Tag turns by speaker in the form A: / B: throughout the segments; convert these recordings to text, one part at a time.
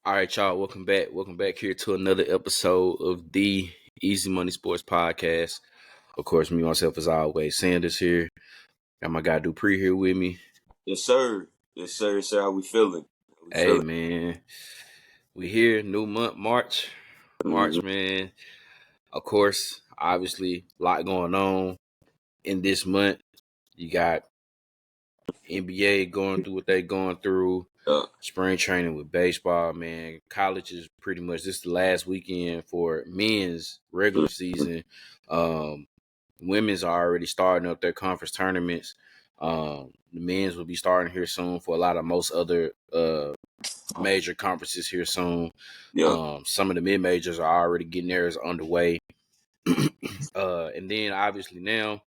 A: All right, y'all. Welcome back. Welcome back here to another episode of the Easy Money Sports Podcast. Of course, me myself as always, Sanders here. Got my guy Dupree here with me.
B: Yes, sir. Yes, sir. Yes, sir. How we feeling?
A: Hey man, we here. New month, March.
B: Mhm.
A: Man. Of course, obviously, a lot going on in this month. You got NBA going through what they going through.
B: Yeah.
A: Spring training with baseball, man. College is pretty much this the last weekend for men's regular season. Women's are already starting up their conference tournaments. The men's will be starting here soon for a lot of most other major conferences here soon.
B: Yeah.
A: Some of the mid majors are already getting theirs underway. And then obviously now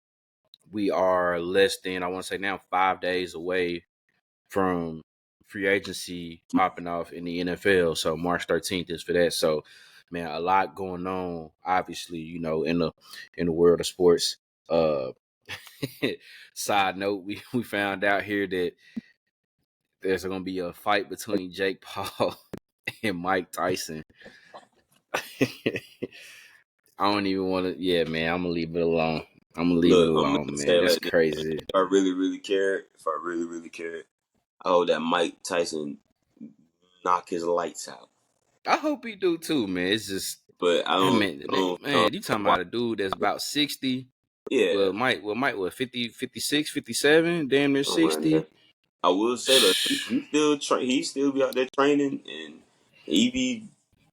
A: we are less than, I want to say now, 5 days away from free agency popping off in the NFL. So March 13th is for that. So man, a lot going on, obviously, in the world of sports. Uh Side note, we found out here that there's gonna be a fight between Jake Paul and Mike Tyson. I don't even want to. Yeah, man, I'm gonna leave it alone.
B: Look, I'm gonna say
A: Man.
B: it
A: That's
B: like this.
A: crazy.
B: If I really cared, I hope that Mike Tyson knock his lights out.
A: I hope he do too, man. It's just,
B: But I don't
A: you talking about a dude that's about 60.
B: yeah.
A: Mike, what, 50, 56, 57, damn near
B: Somewhere in
A: 60.
B: there. I will say that he still be out there training and he be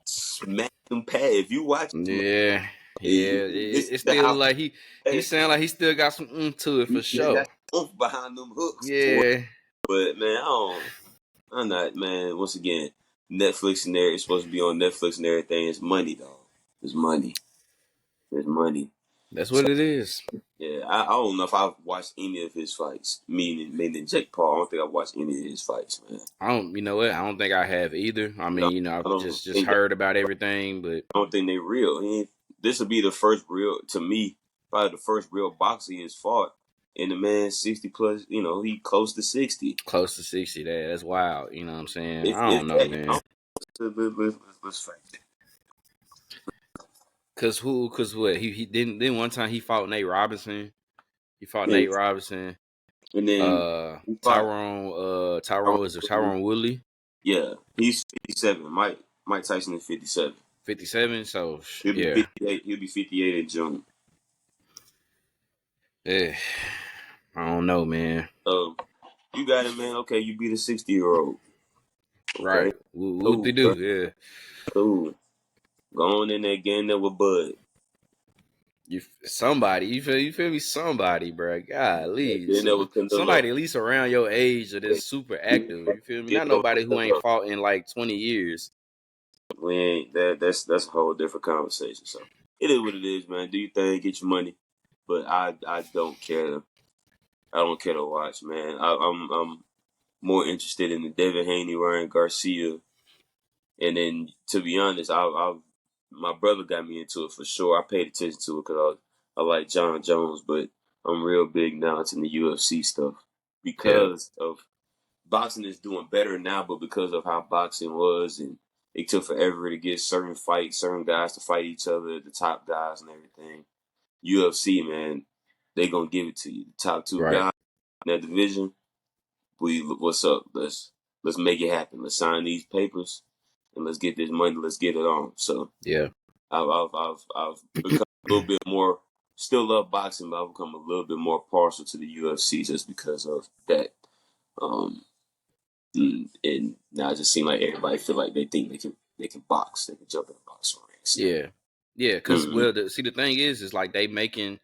B: smacking them pad. If you watch him,
A: Yeah.
B: this is
A: It's
B: the
A: still
B: how
A: like he sound like he still got some to it
B: he
A: for
B: still
A: sure.
B: got oomph behind them hooks.
A: Yeah.
B: But man, I'm not, man. Once again, Netflix and it's supposed to be on Netflix and everything. It's money, dog. It's money. It's money.
A: That's
B: So
A: what it is.
B: yeah, I don't know if I've watched any of his fights. Meaning Jake Paul. I don't think I've watched any of his fights, man.
A: I don't, you know what? I don't think I have either. I
B: You know,
A: mean,
B: I
A: I've
B: don't
A: just
B: think
A: heard about everything, but
B: I don't think they real. This will be the first real, to me, probably the first real boxer he has fought. And the man 60 plus. He close to 60.
A: close to 60. That's wild. You know what I'm saying?
B: If
A: I
B: if
A: don't know,
B: that,
A: man.
B: let's fact it.
A: Cause what? He didn't. Then one time he fought Nate Robinson. He fought
B: And,
A: Nate Robinson.
B: and then he fought.
A: Tyrone Woodley,
B: Yeah, he's 57. Mike Tyson is 57.
A: 57. So
B: He'll be
A: yeah,
B: 58. He'll be 58 in June.
A: eh, I don't know, man.
B: So you got it, man. Okay, you beat a 60-year-old. Okay,
A: Right? What
B: cool,
A: they
B: bro.
A: do? Yeah,
B: Cool. Go on in there, get in there with Bud.
A: somebody. You feel me? Somebody, bro.
B: Yeah,
A: Golly,
B: get in there with Canelo.
A: somebody at least around your age that is super active. You feel me?
B: Get
A: Not
B: in there
A: nobody
B: with
A: who ain't
B: Canelo.
A: fought in like 20 years.
B: We ain't that. That's a whole different conversation. So it is what it is, man. Do your thing, get your money. But I don't care. I don't care to watch, man. I'm more interested in the Devin Haney, Ryan Garcia. And then, to be honest, my brother got me into it for sure. I paid attention to it because I like John Jones, but I'm real big now into the UFC stuff
A: Yeah,
B: because of boxing is doing better now, but because of how boxing was, and it took forever to get certain guys to fight each other, the top guys and everything. UFC, man, they gonna give it to you. The top two
A: right.
B: guys in that division, what's up? Let's make it happen. Let's sign these papers and let's get this money. Let's get it on. So
A: Yeah,
B: I've become a little bit more. Still love boxing, but I've become a little bit more partial to the UFC just because of that. Um, and now it just seems like everybody feel like they think they can box, they can jump in a boxing ring. So,
A: yeah. Cause
B: mm-hmm.
A: the thing is like they making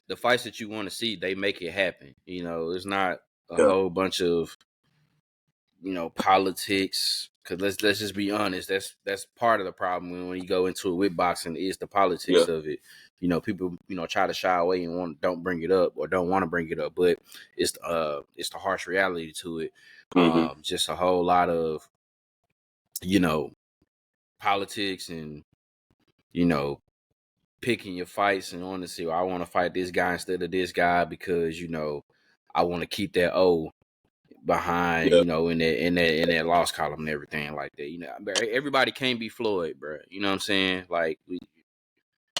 A: the fights that you want to see. They make it happen. It's not a
B: Yeah.
A: whole bunch of politics. Because let's just be honest, that's part of the problem when you go into it with boxing is the
B: Yeah.
A: politics of it. People try to shy away and don't bring it up or don't want to bring it up, but it's the harsh reality to it.
B: Mm-hmm.
A: Just a whole lot of you know politics and you know picking your fights and wanting to say, well, I want to fight this guy instead of this guy because I want to keep that O. behind,
B: Yeah.
A: in that loss column and everything like that. Everybody can't be Floyd, bro. You know what I'm saying? Like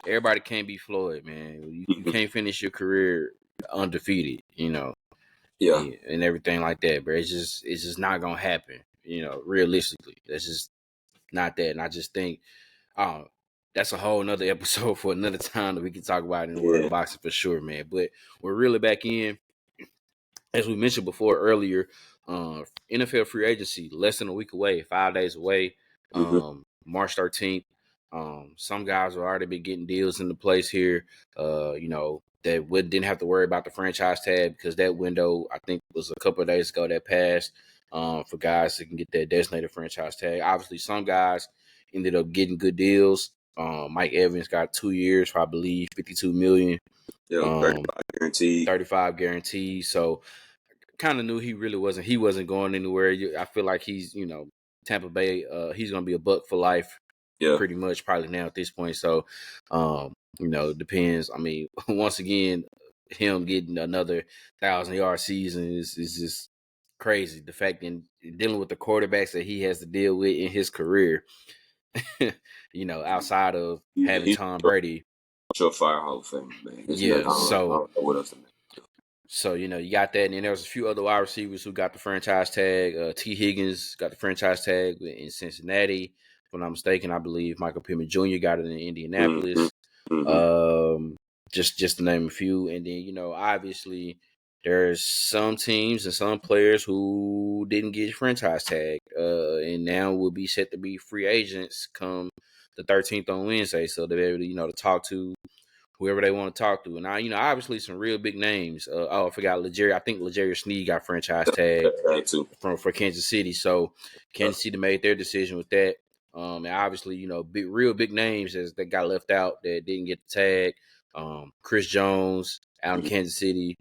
A: everybody can't be Floyd, man. You
B: Mhm.
A: can't finish your career undefeated,
B: Yeah.
A: and everything like that, bro. It's just not gonna happen, realistically. That's just not that. And I just think, oh, that's a whole nother episode for another time that we can talk about in the world
B: Yeah.
A: of boxing for sure, man. But we're really back in, as we mentioned before earlier, NFL free agency less than a week away, 5 days away,
B: Hmm.
A: March 13th. Some guys will already be getting deals into place here. That didn't have to worry about the franchise tag because that window I think was a couple of days ago that passed. For guys that can get that designated franchise tag. Obviously, some guys ended up getting good deals. Mike Evans got 2 years for I believe 52 million.
B: Yeah.
A: Um,
B: 35 guaranteed.
A: 35 guaranteed. So kind of knew he wasn't going anywhere. I feel like he's Tampa Bay. He's gonna be a buck for life,
B: Yeah.
A: pretty much probably now at this point. So, it depends. I mean, once again, him getting another 1,000-yard season is just crazy. The fact in dealing with the quarterbacks that he has to deal with in his career, outside of having
B: He's
A: Tom
B: a
A: Brady.
B: surefire Hall of Fame, man. There's nothing.
A: Yeah,
B: I
A: so
B: don't know what else to make.
A: you got that, and then there was a few other wide receivers who got the franchise tag. T. Higgins got the franchise tag in Cincinnati, if I'm not mistaken. I believe Michael Pittman Jr. got it in
B: Mm-hmm.
A: Indianapolis.
B: Mm-hmm.
A: Just to name a few, and then obviously there's some teams and some players who didn't get franchise tag, and now will be set to be free agents come the 13th on Wednesday, so they'll be able to to talk to whoever they want to talk to. And I, obviously some real big names. I forgot Legere. I think Legere Sneed got franchise tag
B: That too.
A: for Kansas City. So
B: Yeah.
A: Kansas City made their decision with that. And obviously, real big names that got left out that didn't get the tag. Chris Jones out in
B: Mm-hmm.
A: Kansas City.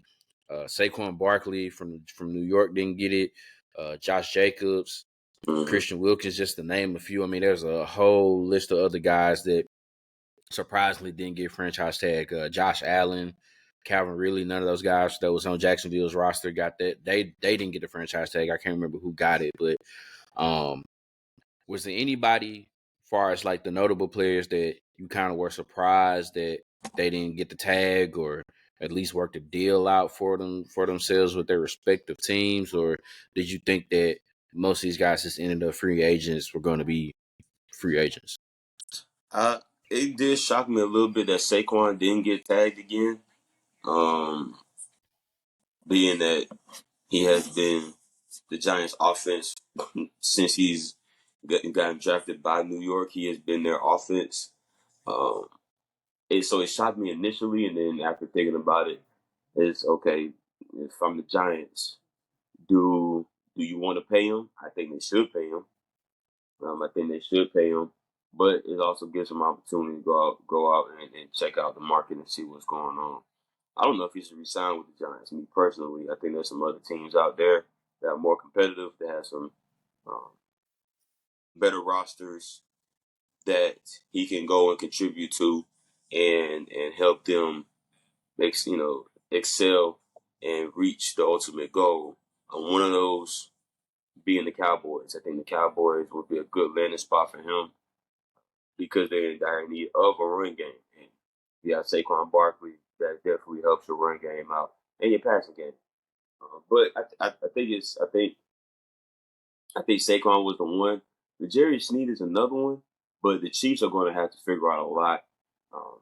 A: Saquon Barkley from New York didn't get it. Josh Jacobs,
B: Mm-hmm.
A: Christian Wilkins, just to name a few. I mean, there's a whole list of other guys that surprisingly didn't get franchise tag. Josh Allen, Calvin Ridley, none of those guys that was on Jacksonville's roster got that. They didn't get the franchise tag. I can't remember who got it, but um, was there anybody, far as like the notable players, that you kind of were surprised that they didn't get the tag or at least work the deal out for themselves with their respective teams, or did you think that most of these guys just ended up free agents were going to be free agents?
B: It did shock me a little bit that Saquon didn't get tagged again. Um, Being that he has been the Giants' offense since he's gotten drafted by New York. He has been their offense. Um, so it shocked me initially, and then after thinking about it, it's okay. If I'm the Giants, do you want to pay him? I think they should pay him. I think they should pay him, but it also gives him opportunity to go out and check out the market and see what's going on. I don't know if he should resign with the Giants. Me personally, I think there's some other teams out there that are more competitive, that have some um, better rosters that he can go and contribute to, and help them excel and reach the ultimate goal. One of those being the Cowboys. I think the Cowboys would be a good landing spot for him because they're in dire need of a run game. And you have Saquon Barkley, that definitely helps your run game out and your passing game. But I think Saquon was the one. The Jerry Sneed is another one, but the Chiefs are going to have to figure out a lot um,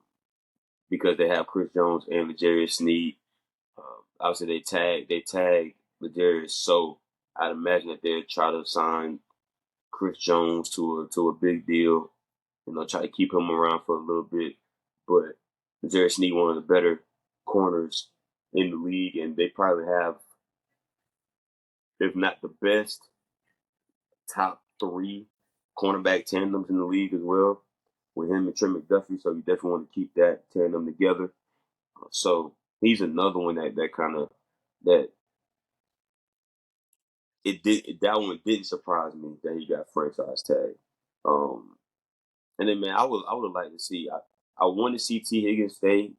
B: because they have Chris Jones and the Jerry Sneed. Obviously, they tag Ladarius, so I'd imagine that they'll try to sign Chris Jones to a big deal. Try to keep him around for a little bit. But Ladarius Sneed, one of the better corners in the league, and they probably have, if not the best, top three cornerback tandems in the league as well, with him and Trey McDuffie. So you definitely want to keep that tandem together. So he's another one that kind of that that one didn't surprise me that he got franchise tag. Um, and then man, I would like to see. I want to see T Higgins stay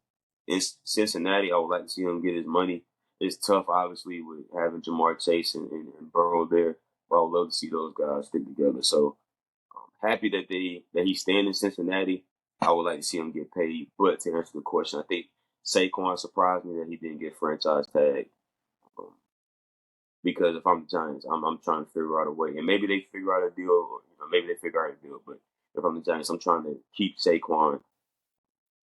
B: in Cincinnati. I would like to see him get his money. it's tough, obviously, with having Jamar Chase and Burrow there. But I would love to see those guys stick together. So happy that he's staying in Cincinnati. I would like to see him get paid. But to answer the question, I think Saquon surprised me that he didn't get franchise tag. Um, because if I'm the Giants, I'm trying to figure out a way, and maybe they figure out a deal, or maybe they figure out a deal. But if I'm the Giants, I'm trying to keep Saquon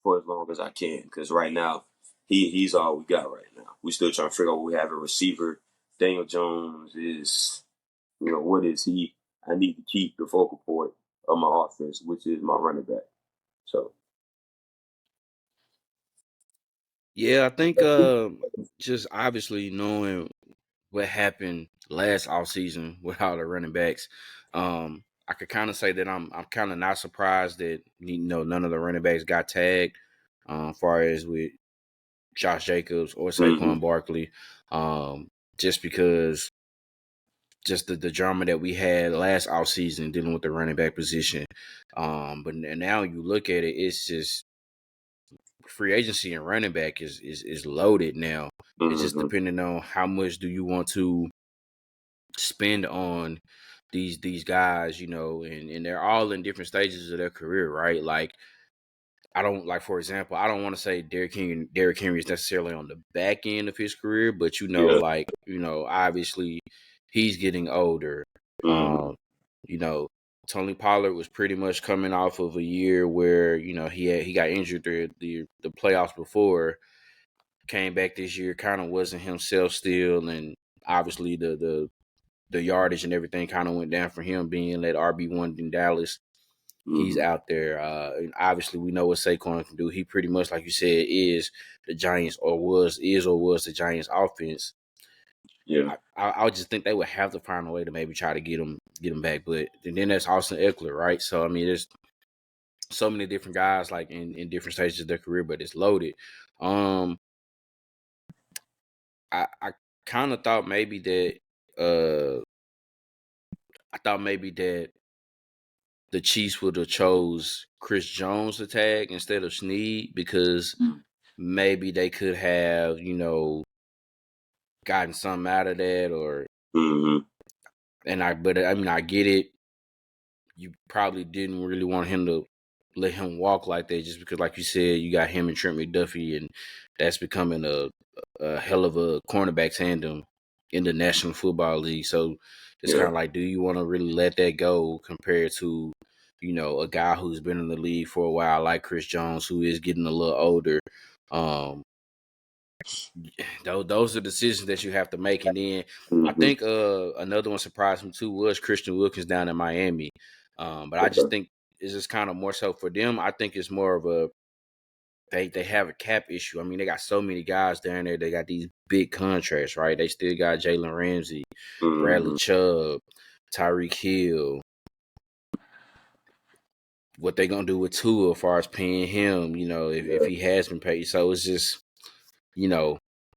B: for as long as I can because right now he's all we got right now. We still trying to figure out what we have a receiver. Daniel Jones is, what is he? I need to keep the focal point of my offense, which is my running back. So
A: Yeah, I think just obviously knowing what happened last offseason with all the running backs, I could kind of say that I'm kind of not surprised that none of the running backs got tagged, far as with Josh Jacobs or
B: mm-hmm.
A: Saquon Barkley, just because just the drama that we had last offseason dealing with the running back position. But now you look at it, it's just free agency and running back is loaded now. It's just
B: Mm-hmm.
A: depending on how much do you want to spend on these guys, and they're all in different stages of their career, right? Like I don't like, for example, I don't want to say Derrick Henry is necessarily on the back end of his career, but
B: Yeah.
A: obviously he's getting older.
B: Mm-hmm.
A: Um, you know, Tony Pollard was pretty much coming off of a year where he got injured the playoffs before, came back this year, kind of wasn't himself still, and obviously the yardage and everything kind of went down for him being that RB1 in Dallas. He's
B: Mm-hmm.
A: out there. And obviously, we know what Saquon can do. He pretty much, like you said, is the Giants or was the Giants' offense.
B: Yeah.
A: I would just think they would have to find a way to maybe try to get him back. But and then that's Austin Eckler, right? So I mean, there's so many different guys like in different stages of their career, but it's loaded. Um, I kind of thought maybe that I thought maybe that the Chiefs would have chose Chris Jones to tag instead of Snead because maybe they could have, gotten something out of that or
B: Mm-hmm.
A: but I mean I get it. You probably didn't really want him to let him walk like that just because like you said, you got him and Trent McDuffie and that's becoming a hell of a cornerback tandem in the National Football League. So it's kind
B: Yeah.
A: of like, do you want to really let that go compared to, a guy who's been in the league for a while, like Chris Jones, who is getting a little older. Um, those are decisions that you have to make. And then I
B: Mm-hmm.
A: think another one surprised me too was Christian Wilkins down in Miami. But I just
B: Okay.
A: think it's just kind of more so for them. I think it's more of a they have a cap issue. I mean, they got so many guys down there. They got these big contracts, right? They still got Jalen Ramsey, Bradley
B: Mm-hmm.
A: Chubb, Tyreek Hill. What they gonna do with Tua as far as paying him? If
B: Yeah.
A: he has been paid. So it's just you know,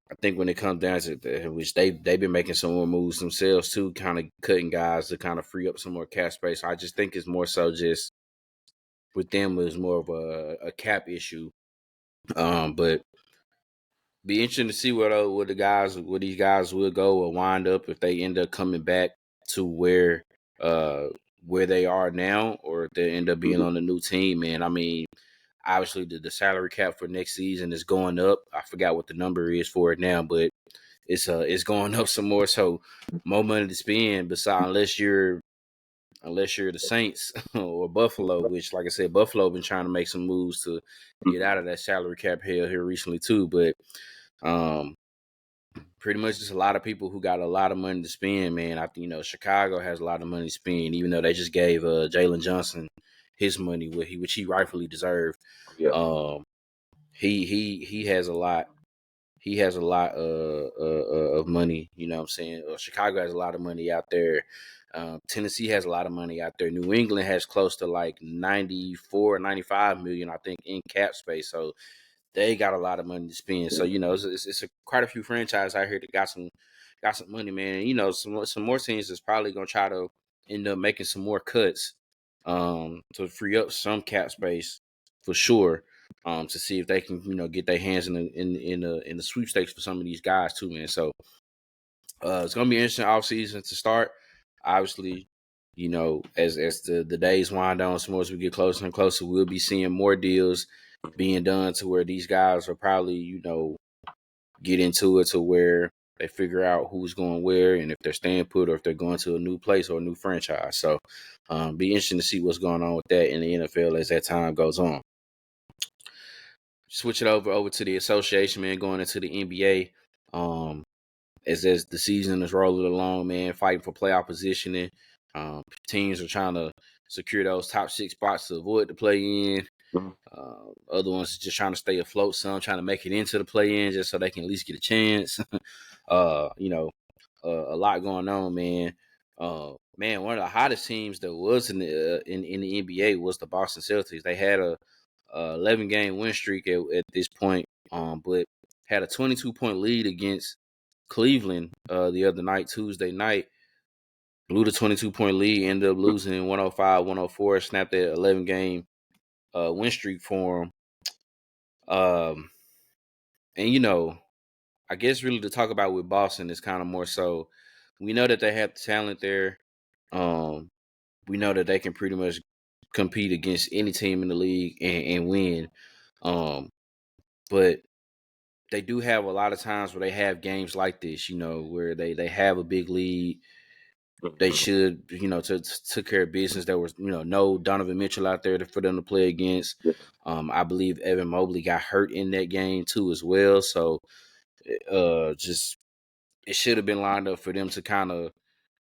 A: I think when it comes down to which they've been making some more moves themselves too, kind of cutting guys to kind of free up some more cap space. I just think it's more so just with them is more of a cap issue. But be interesting to see where these guys will go or wind up if they end up coming back to uh where they are now, or if they end up being
B: Mm-hmm.
A: on a new team. Man, I mean, obviously the salary cap for next season is going up. I forgot what the number is for it now, but it's going up some more. So more money to spend. Besides, unless you're the Saints or Buffalo, which like I said, Buffalo been trying to make some moves to get out of that salary cap hell here recently too. But um, pretty much just a lot of people who got a lot of money to spend. Man, I think Chicago has a lot of money to spend, even though they just gave Jalen Johnson his money, which he rightfully deserved.
B: Yeah.
A: Um, he has a lot. He has a lot of money. You know what I'm saying? Chicago has a lot of money out there. Tennessee has a lot of money out there. New England has close to like 94, 95 million, I think, in cap space. So they got a lot of money to spend. So it's quite a few franchises out here that got some money, man. And, some more teams is probably gonna try to end up making some more cuts to free up some cap space for sure. to see if they can get their hands in the sweepstakes for some of these guys too, man. So it's gonna be an interesting offseason to start. Obviously, as the days wind on, some more as we get closer and closer, we'll be seeing more deals being done to where these guys will probably get into it to where they figure out who's going where and if they're staying put or if they're going to a new place or a new franchise. So, be interesting to see what's going on with that in the NFL as that time goes on. Switch it over to the association, man. Going into the NBA, as the season is rolling along, man, fighting for playoff positioning. Teams are trying to secure those top 6 spots to avoid the play in.
B: Mhm.
A: Other ones just trying to stay afloat. Some trying to make it into the play in just so they can at least get a chance. A lot going on, man. Man, one of the hottest teams that was in the NBA was the Boston Celtics. They had a 11-game win streak at this point, but had a 22-point lead against Cleveland the other night, Tuesday night. Blew the 22-point lead, ended up losing in 105-104, snapped that 11-game win streak for them. And I guess really to talk about with Boston is kind of more so we know that they have the talent there. We know that they can pretty much compete against any team in the league and win. But they do have a lot of times where they have games like this, where they have a big lead. They should, took care of business. There was, no Donovan Mitchell out there for them to play against.
B: Yeah.
A: I believe Evan Mobley got hurt in that game too as well. So, just it should have been lined up for them to kind of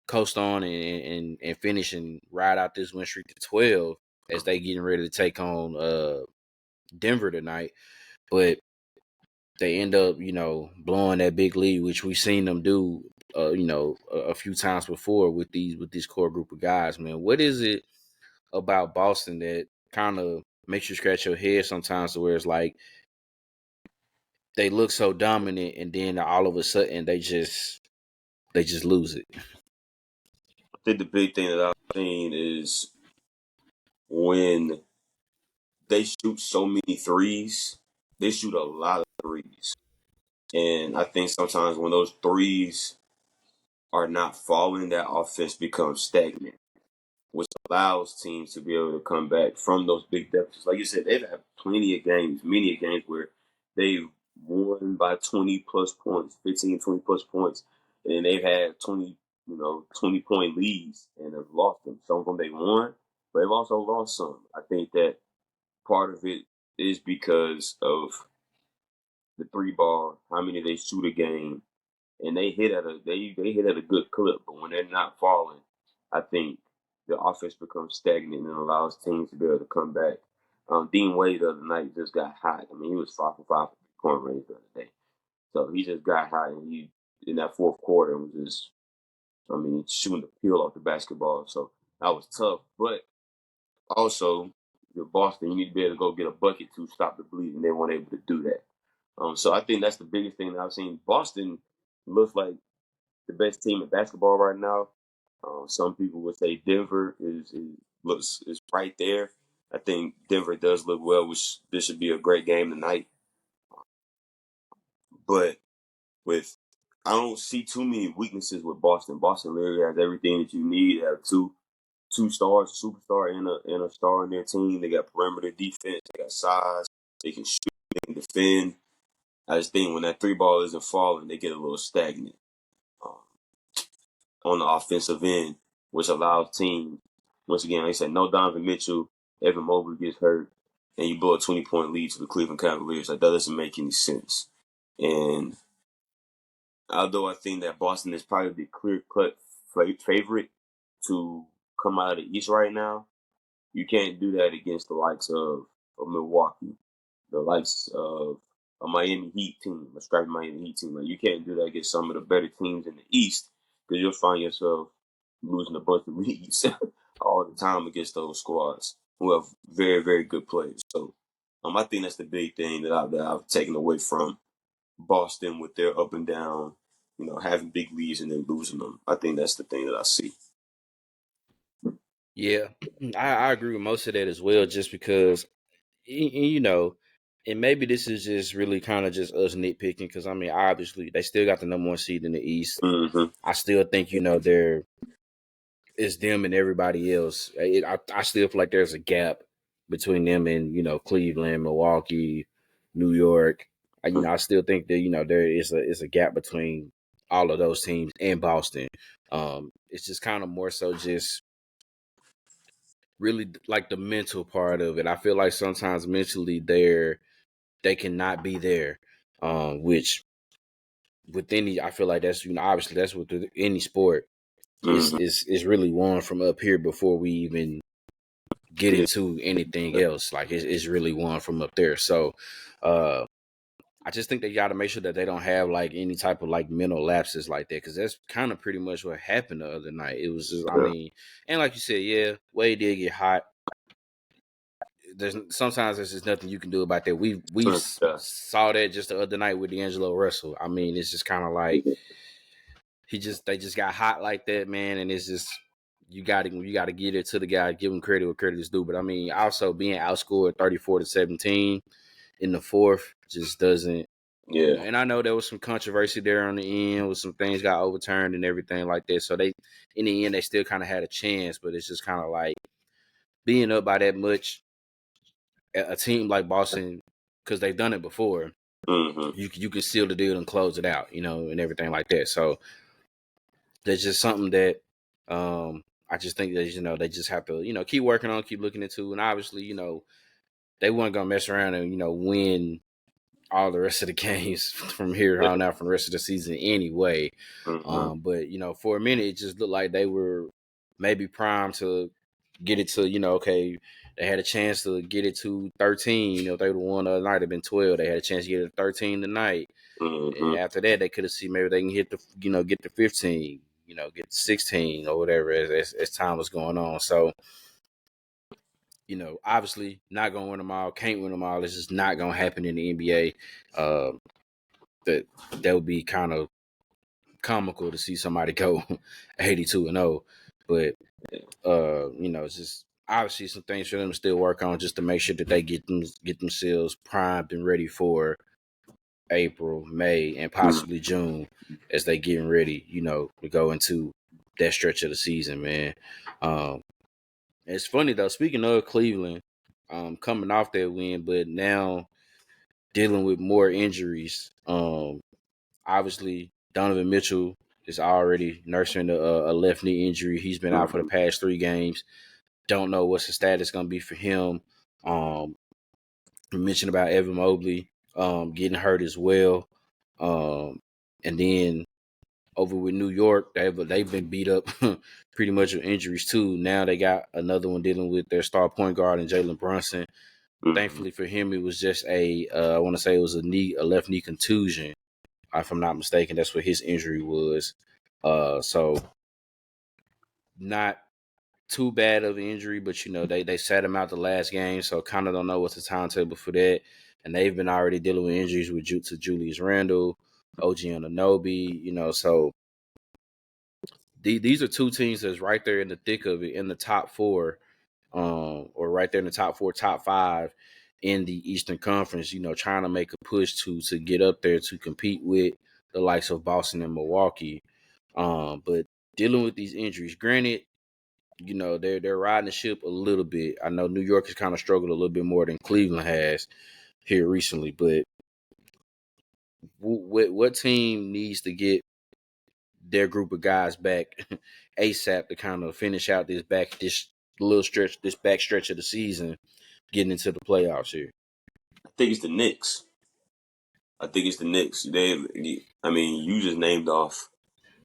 A: coast on and finish and ride out this win streak to 12 as they getting ready to take on Denver tonight. But they end up, blowing that big lead, which we've seen them do, a few times before with this core group of guys. Man, what is it about Boston that kind of makes you scratch your head sometimes, to where it's like they look so dominant, and then all of a sudden they just lose it?
B: I think the big thing that I've seen is when they shoot so many threes, they shoot a lot of threes. And I think sometimes when those threes are not falling, that offense becomes stagnant, which allows teams to be able to come back from those big deficits. Like you said, they've had plenty of games, many games where they've won by 20 plus points, 15, 20 plus points, and they've had 20-point leads and have lost them. Some of them they won, but they've also lost some. I think that part of it is because of the three ball, how many they shoot a game, and they hit at a good clip. But when they're not falling, I think the offense becomes stagnant and allows teams to be able to come back. Dean Wade the other night just got hot. I mean, he was 5 for 5 from point range the other day, so he just got hot, and he in that fourth quarter was just, I mean, shooting the peel off the basketball. So that was tough, but also, you're Boston, you need to be able to go get a bucket to stop the bleeding. They weren't able to do that. So I think that's the biggest thing that I've seen. Boston looks like the best team in basketball right now. Some people would say Denver is right there. I think Denver does look well, which this should be a great game tonight. But with I don't see too many weaknesses with Boston. Boston literally has everything that you need. They have two stars, a superstar and a star in their team. They got perimeter defense. They got size. They can shoot. They can defend. I just think when that three ball isn't falling, they get a little stagnant um, on the offensive end, which allows teams. Once again, like I said, no Donovan Mitchell. Evan Mobley gets hurt, and you blow a 20-point lead to the Cleveland Cavaliers. Like, that doesn't make any sense. And although I think that Boston is probably the clear-cut favorite to come out of the East right now, you can't do that against the likes of Milwaukee, the likes of a Miami Heat team, a scrappy Miami Heat team. Like, you can't do that against some of the better teams in the East, because you'll find yourself losing a bunch of leads all the time against those squads who have very, very good players. So I think that's the big thing that I've taken away from Boston with their up and down, having big leads and then losing them. I think that's the thing that I see.
A: Yeah, I agree with most of that as well. Just because, and maybe this is just really kind of just us nitpicking because I mean, obviously they still got the number one seed in the East.
B: Mm-hmm.
A: I still think they're it's them and everybody else. I still feel like there's a gap between them and Cleveland, Milwaukee, New York. I still think that there is a gap between all of those teams and Boston. It's just kind of more so just really like the mental part of it. I feel like sometimes mentally they cannot be there, which with any I feel like that's obviously that's with any sport
B: Mm-hmm.
A: is really won from up here before we even get
B: Yeah.
A: into anything else. Like it's really won from up there. So uh I just think they got to make sure that they don't have like any type of like mental lapses like that because that's kind of pretty much what happened the other night. It was just, I
B: Yeah.
A: mean, and like you said, yeah, Wade did get hot. There's sometimes there's just nothing you can do about that. We
B: Yeah.
A: saw that just the other night with D'Angelo Russell. I mean, it's just kind of like they just got hot like that, man, and it's just you got to get it to the guy, give him credit where credit is due. But I mean, also being outscored 34-17 in the fourth just doesn't.
B: Yeah.
A: And I know there was some controversy there on the end with some things got overturned and everything like that. So they, in the end, they still kind of had a chance, but it's just kind of like being up by that much. A team like Boston, because they've done it before,
B: Mm-hmm.
A: you can seal the deal and close it out, and everything like that. So there's just something that I just think that they just have to keep working on, keep looking into, and obviously they weren't gonna mess around and win all the rest of the games from here on out from the rest of the season anyway.
B: Mm-hmm.
A: But for a minute, it just looked like they were maybe primed to get it to okay. They had a chance to get it to 13. If they would have won the other night, it'd been 12. They had a chance to get it to 13 tonight.
B: Mm-hmm.
A: And after that, they could have seen maybe they can hit the get the 15, get the 16 or whatever as time was going on. So obviously not gonna win them all, can't win them all. It's just not gonna happen in the NBA. That that would be kind of comical to see somebody go 82-0, but it's just obviously some things for them to still work on just to make sure that they get themselves primed and ready for April, May, and
B: Mm-hmm.
A: possibly June as they getting ready, to go into that stretch of the season, man. Um, it's funny though. Speaking of Cleveland, coming off that win, but now dealing with more injuries. Obviously, Donovan Mitchell is already nursing a left knee injury. He's been out for the
B: Mm-hmm.
A: past 3 games. Don't know what's the status going to be for him. We mentioned about Evan Mobley getting hurt as well. And then over with New York, they've been beat up pretty much with injuries too. Now they got another one dealing with their star point guard and Jalen Brunson.
B: Mm-hmm.
A: Thankfully for him, it was just I want to say it was a left knee contusion. If I'm not mistaken, that's what his injury was. So not too bad of an injury, but they sat him out the last game, so kind of don't know what's the timetable for that. And they've been already dealing with injuries with to Julius Randle, OG Anunoby, so these are two teams that's right there in the thick of it in the top four, or right there in the top four, top five in the Eastern Conference. Trying to make a push to get up there to compete with the likes of Boston and Milwaukee. But dealing with these injuries, granted, they're riding the ship a little bit. I know New York has kind of struggled a little bit more than Cleveland has here recently, but what team needs to get their group of guys back ASAP to kind of finish out this little stretch, this back stretch of the season, getting into the playoffs here?
B: I think it's the Knicks. I think it's the Knicks. I mean, you just named off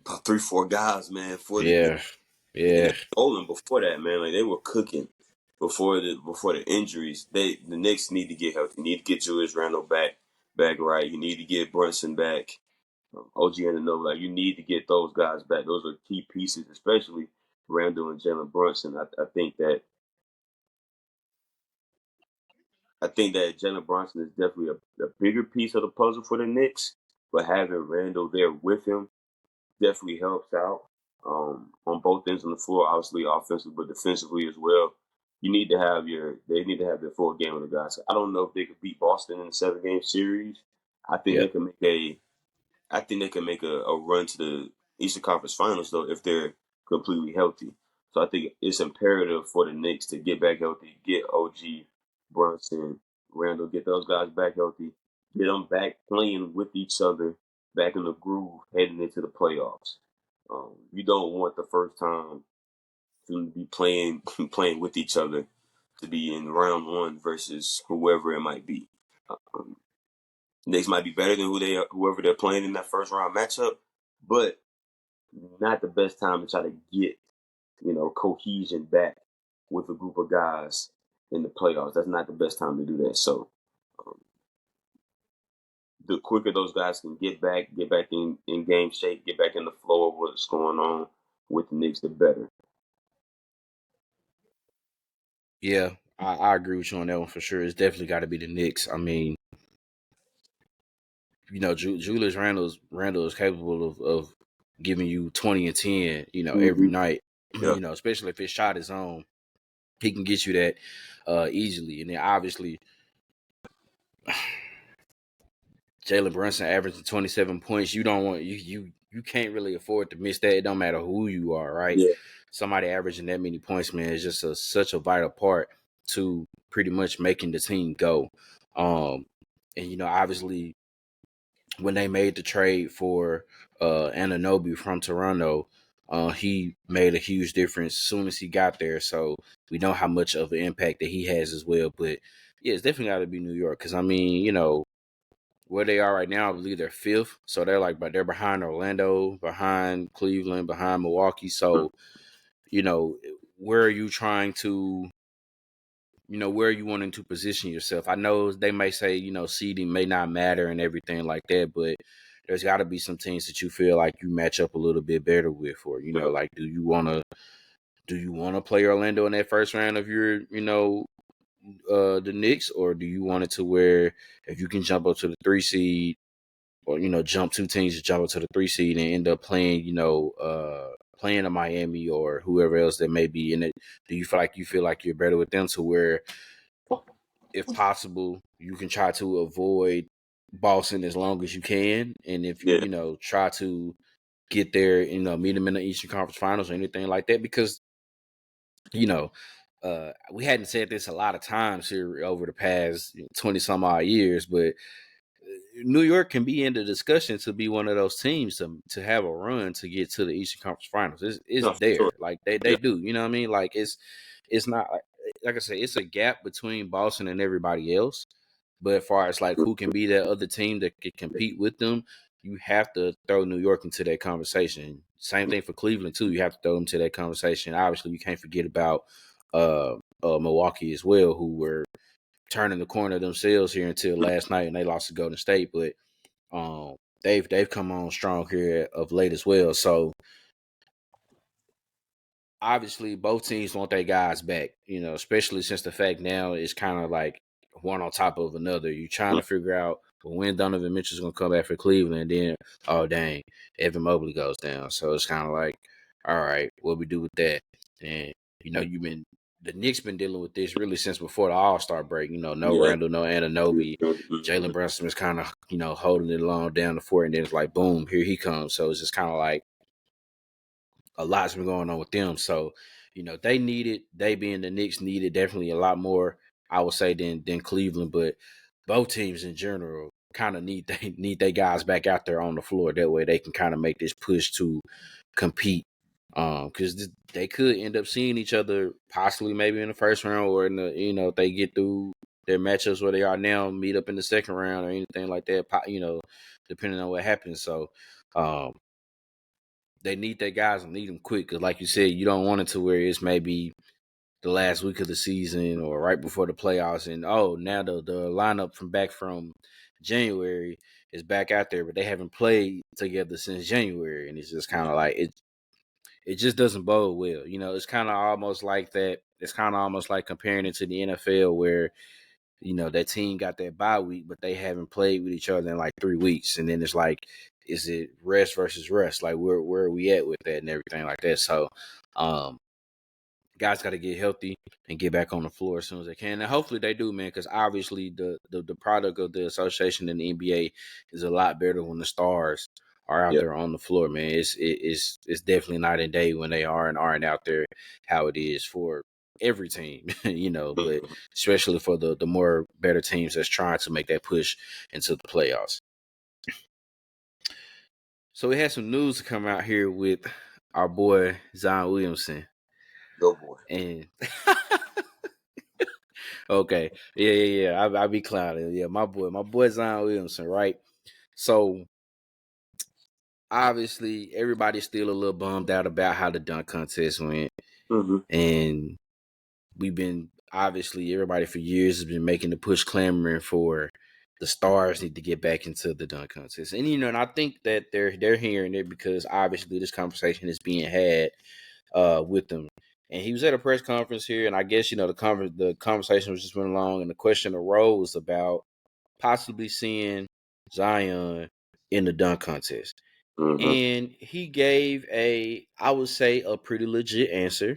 B: about 3, 4 guys, man, for the Knicks.
A: Yeah,
B: And they
A: yeah,
B: were rolling before that, man. Like they were cooking before the injuries. The Knicks need to get healthy. You need to get Julius Randle back right. You need to get Brunson back. OG Anunoby. Like you need to get those guys back. Those are key pieces, especially Randle and Jalen Brunson. I think that Jalen Brunson is definitely a bigger piece of the puzzle for the Knicks. But having Randle there with him definitely helps out on both ends of the floor, obviously offensively, but defensively as well. you need to have they need to have their full game of the guys. I don't know if they could beat Boston in a 7-game series. I think they
A: Yep.
B: can make a run to the Eastern Conference Finals though if they're completely healthy. So I think it's imperative for the Knicks to get back healthy, get OG, Brunson, Randall, get those guys back healthy, get them back playing with each other, back in the groove heading into the playoffs. You don't want the first time to be playing playing with each other to be in round one versus whoever it might be. Um, Knicks might be better than whoever they're playing in that first round matchup, but not the best time to try to get cohesion back with a group of guys in the playoffs. That's not the best time to do that. So um, the quicker those guys can get back in game shape, get back in the flow of what's going on with the Knicks, the better.
A: Yeah, I agree with you on that one for sure. It's definitely got to be the Knicks. I mean, Julius Randle is capable of giving you 20 and 10, every
B: Mm-hmm.
A: night.
B: Yeah,
A: Especially if his shot is on, he can get you that easily. And then obviously Jalen Brunson averaging 27 points. You don't want you can't really afford to miss that. It don't matter who you are, right?
B: yeah,
A: Somebody averaging that many points, man, is just such a vital part to pretty much making the team go. And obviously when they made the trade for Anunoby from Toronto, he made a huge difference as soon as he got there. So we know how much of an impact that he has as well. But yeah, it's definitely got to be New York because I mean, where they are right now, I believe they're fifth. So but they're behind Orlando, behind Cleveland, behind Milwaukee.
B: mm,
A: So you know, where are you trying to where are you wanting to position yourself? I know they may say, seeding may not matter and everything like that, but there's got to be some teams that you feel like you match up a little bit better with, or
B: yeah.
A: like, do you want to play Orlando in that first round of your, the Knicks, or do you want it to where if you can jump up to the 3 seed, or jump two teams to jump up to the 3 seed and end up playing, playing a Miami or whoever else that may be in it? Do you feel like you're better with them to where if possible, you can try to avoid Boston as long as you can, and if you
B: Yeah,
A: try to get there, meet them in the Eastern Conference Finals or anything like that, because you know, we hadn't said this a lot of times here over the past 20 some odd years, but New York can be in the discussion to be one of those teams to have a run to get to the Eastern Conference Finals. It's
B: no, for sure.
A: there, like they
B: Yeah,
A: do. You know what I mean? Like it's not like I say, it's a gap between Boston and everybody else. But as far as like who can be that other team that can compete with them, you have to throw New York into that conversation. Same thing for Cleveland too. You have to throw them to that conversation. Obviously, you can't forget about Milwaukee as well, who were turning the corner themselves here until last night and they lost to Golden State. But um, they've come on strong here of late as well. So obviously both teams want their guys back, especially since the fact now it's kind of like one on top of another. You're trying to figure out when Donovan Mitchell's going to come back for Cleveland, and then, oh, dang, Evan Mobley goes down. So it's kind of like, all right, what we do with that? And, the Knicks been dealing with this really since before the All-Star break. No
B: yeah.
A: Randall, no Anunoby.
B: Mm-hmm.
A: Jalen Brunson is kind of, holding it along down the fort, and then it's like, boom, here he comes. So it's just kind of like, a lot's been going on with them. So, they being the Knicks needed definitely a lot more, I would say, than Cleveland. But both teams in general kind of need their guys back out there on the floor. That way they can kind of make this push to compete. Because they could end up seeing each other possibly maybe in the first round, or in the if they get through their matchups where they are now, meet up in the second round or anything like that. Depending on what happens. So, um, they need their guys and need them quick because, like you said, you don't want it to where it's maybe the last week of the season or right before the playoffs, and now the lineup from January is back out there, but they haven't played together since January, and it's just kind of like it just doesn't bode well. It's kind of almost like that. It's kind of almost like comparing it to the NFL where that team got that bye week, but they haven't played with each other in like 3 weeks. And then it's like, is it rest versus rest? Like, where are we at with that and everything like that? So, um, guys got to get healthy and get back on the floor as soon as they can. And hopefully they do, man, because obviously the product of the association in the NBA is a lot better when the stars are out
B: Yeah.
A: there on the floor, man. It's definitely night and day when they aren't out there how it is for every team, but
B: Mhm.
A: especially for the more better teams that's trying to make that push into the playoffs. So we had some news to come out here with our boy Zion Williamson.
B: Go boy.
A: And okay, yeah. I be clowning. Yeah, my boy Zion Williamson, right? So obviously, everybody's still a little bummed out about how the dunk contest went,
B: Mm-hmm.
A: and we've been obviously everybody for years has been making the push, clamoring for the stars need to get back into the dunk contest, and I think that they're hearing it because obviously this conversation is being had with them. And he was at a press conference here, and I guess the conversation was just went along, and the question arose about possibly seeing Zion in the dunk contest.
B: Mm-hmm.
A: And he gave I would say, a pretty legit answer,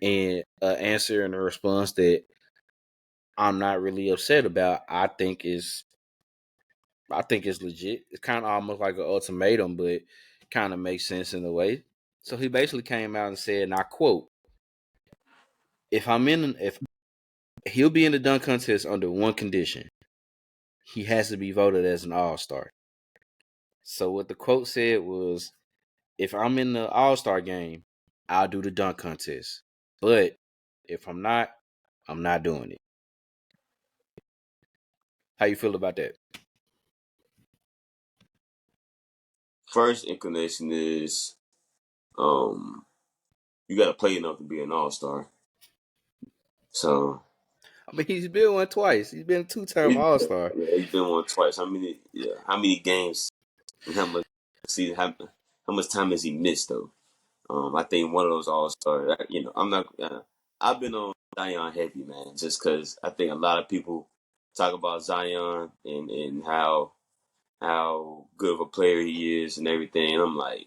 A: and an answer and a response that I'm not really upset about. I think it's legit. It's kind of almost like an ultimatum, but kind of makes sense in a way. So he basically came out and said, and I quote, if he'll be in the dunk contest under one condition. He has to be voted as an all-star. So what the quote said was, if I'm in the all-star game, I'll do the dunk contest. But if I'm not, I'm not doing it. How you feel about that?
B: First inclination is you got to play enough to be an all star. So
A: I mean, he's been one twice. He's been a two-time
B: he,
A: all-star.
B: yeah, he's been one twice. How many? Yeah, how many games and how much? See how much time has he missed though? I think one of those all star. I'm not. I've been on Zion heavy, man, just because I think a lot of people talk about Zion and how good of a player he is and everything. And I'm like,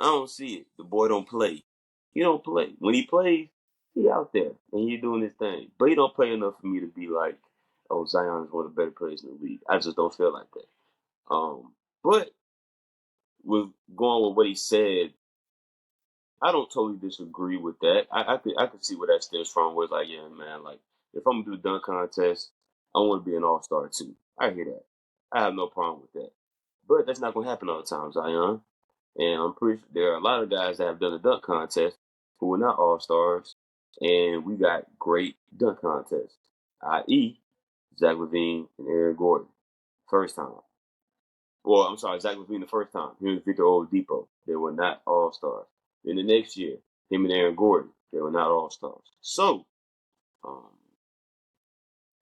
B: I don't see it. The boy don't play. He don't play. When he plays, he out there and he doing his thing. But he don't play enough for me to be like, oh, Zion is one of the better players in the league. I just don't feel like that. But with going with what he said, I don't totally disagree with that. I could see where that stems from. Where it's like, yeah, man, like if I'm gonna do the dunk contest, I want to be an all star too. I hear that. I have no problem with that. But that's not gonna happen all the time, Zion. And I'm pretty sure there are a lot of guys that have done a dunk contest who are not all stars, and we got great dunk contests, i.e., Zach Levine and Aaron Gordon, first time. Well, I'm sorry, Zach Levine the first time. Him and Victor Oladipo, they were not all stars. Then the next year, him and Aaron Gordon, they were not all stars. So, um,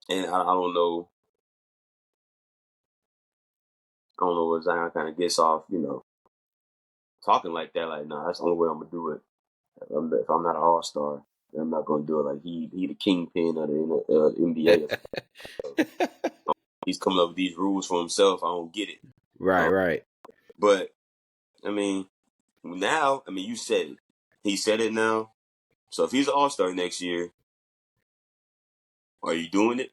B: and I don't know what Zion kind of gets off, talking like that. Like, nah, that's the only way I'm gonna do it. If I'm not an all star, I'm not gonna do it. Like he the kingpin of the NBA. He's coming up with these rules for himself. I don't get it.
A: Right,
B: Um,
A: right.
B: but I mean, now you said it. He said it now. So if he's an all star next year, are you doing it?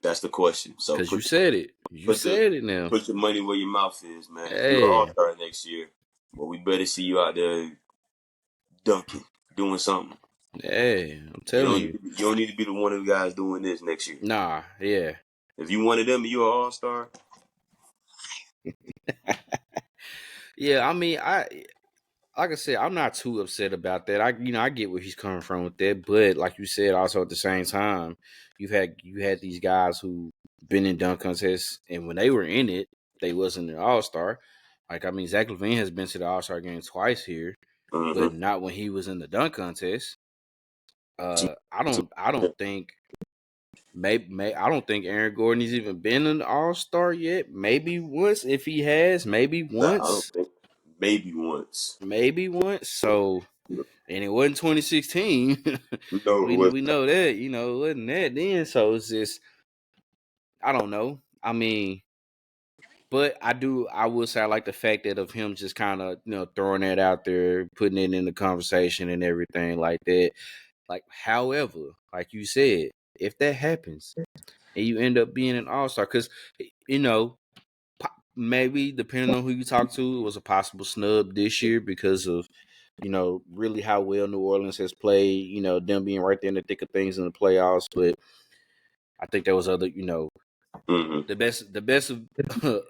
B: That's the question. So
A: Because you said it. You
B: put the
A: said it now.
B: put your money where your mouth is, man. If you're an all
A: Hey,
B: star next year, well, we better see you out there dunking, doing something.
A: hey, I'm
B: You
A: telling
B: don't
A: you.
B: you don't need to be the one of the guys doing this next year.
A: Nah, yeah.
B: If you one of them and you're an all star,
A: Yeah, I mean, like I said, I'm not too upset about that. I get where he's coming from with that, but like you said, also at the same time, you had these guys who been in dunk contests, and when they were in it, they wasn't an all star. Like I mean, Zach Levine has been to the All Star game twice here, but
B: mm-hmm.
A: not when he was in the dunk contest. I don't think I don't think Aaron Gordon has even been an All Star yet. Maybe once, if he has, maybe
B: Nah, I don't
A: once,
B: think maybe once.
A: maybe once. So. And it wasn't 2016.
B: No, it
A: we
B: was.
A: we know that, it wasn't that then. So it's just I don't know. I mean, But I would say I like the fact that of him just kind of throwing that out there, putting it in the conversation and everything like that. Like, however, like you said, if that happens and you end up being an all star, because you know maybe depending on who you talk to, it was a possible snub this year because of really how well New Orleans has played. Them being right there in the thick of things in the playoffs, but I think there was other
B: Mm-hmm.
A: the best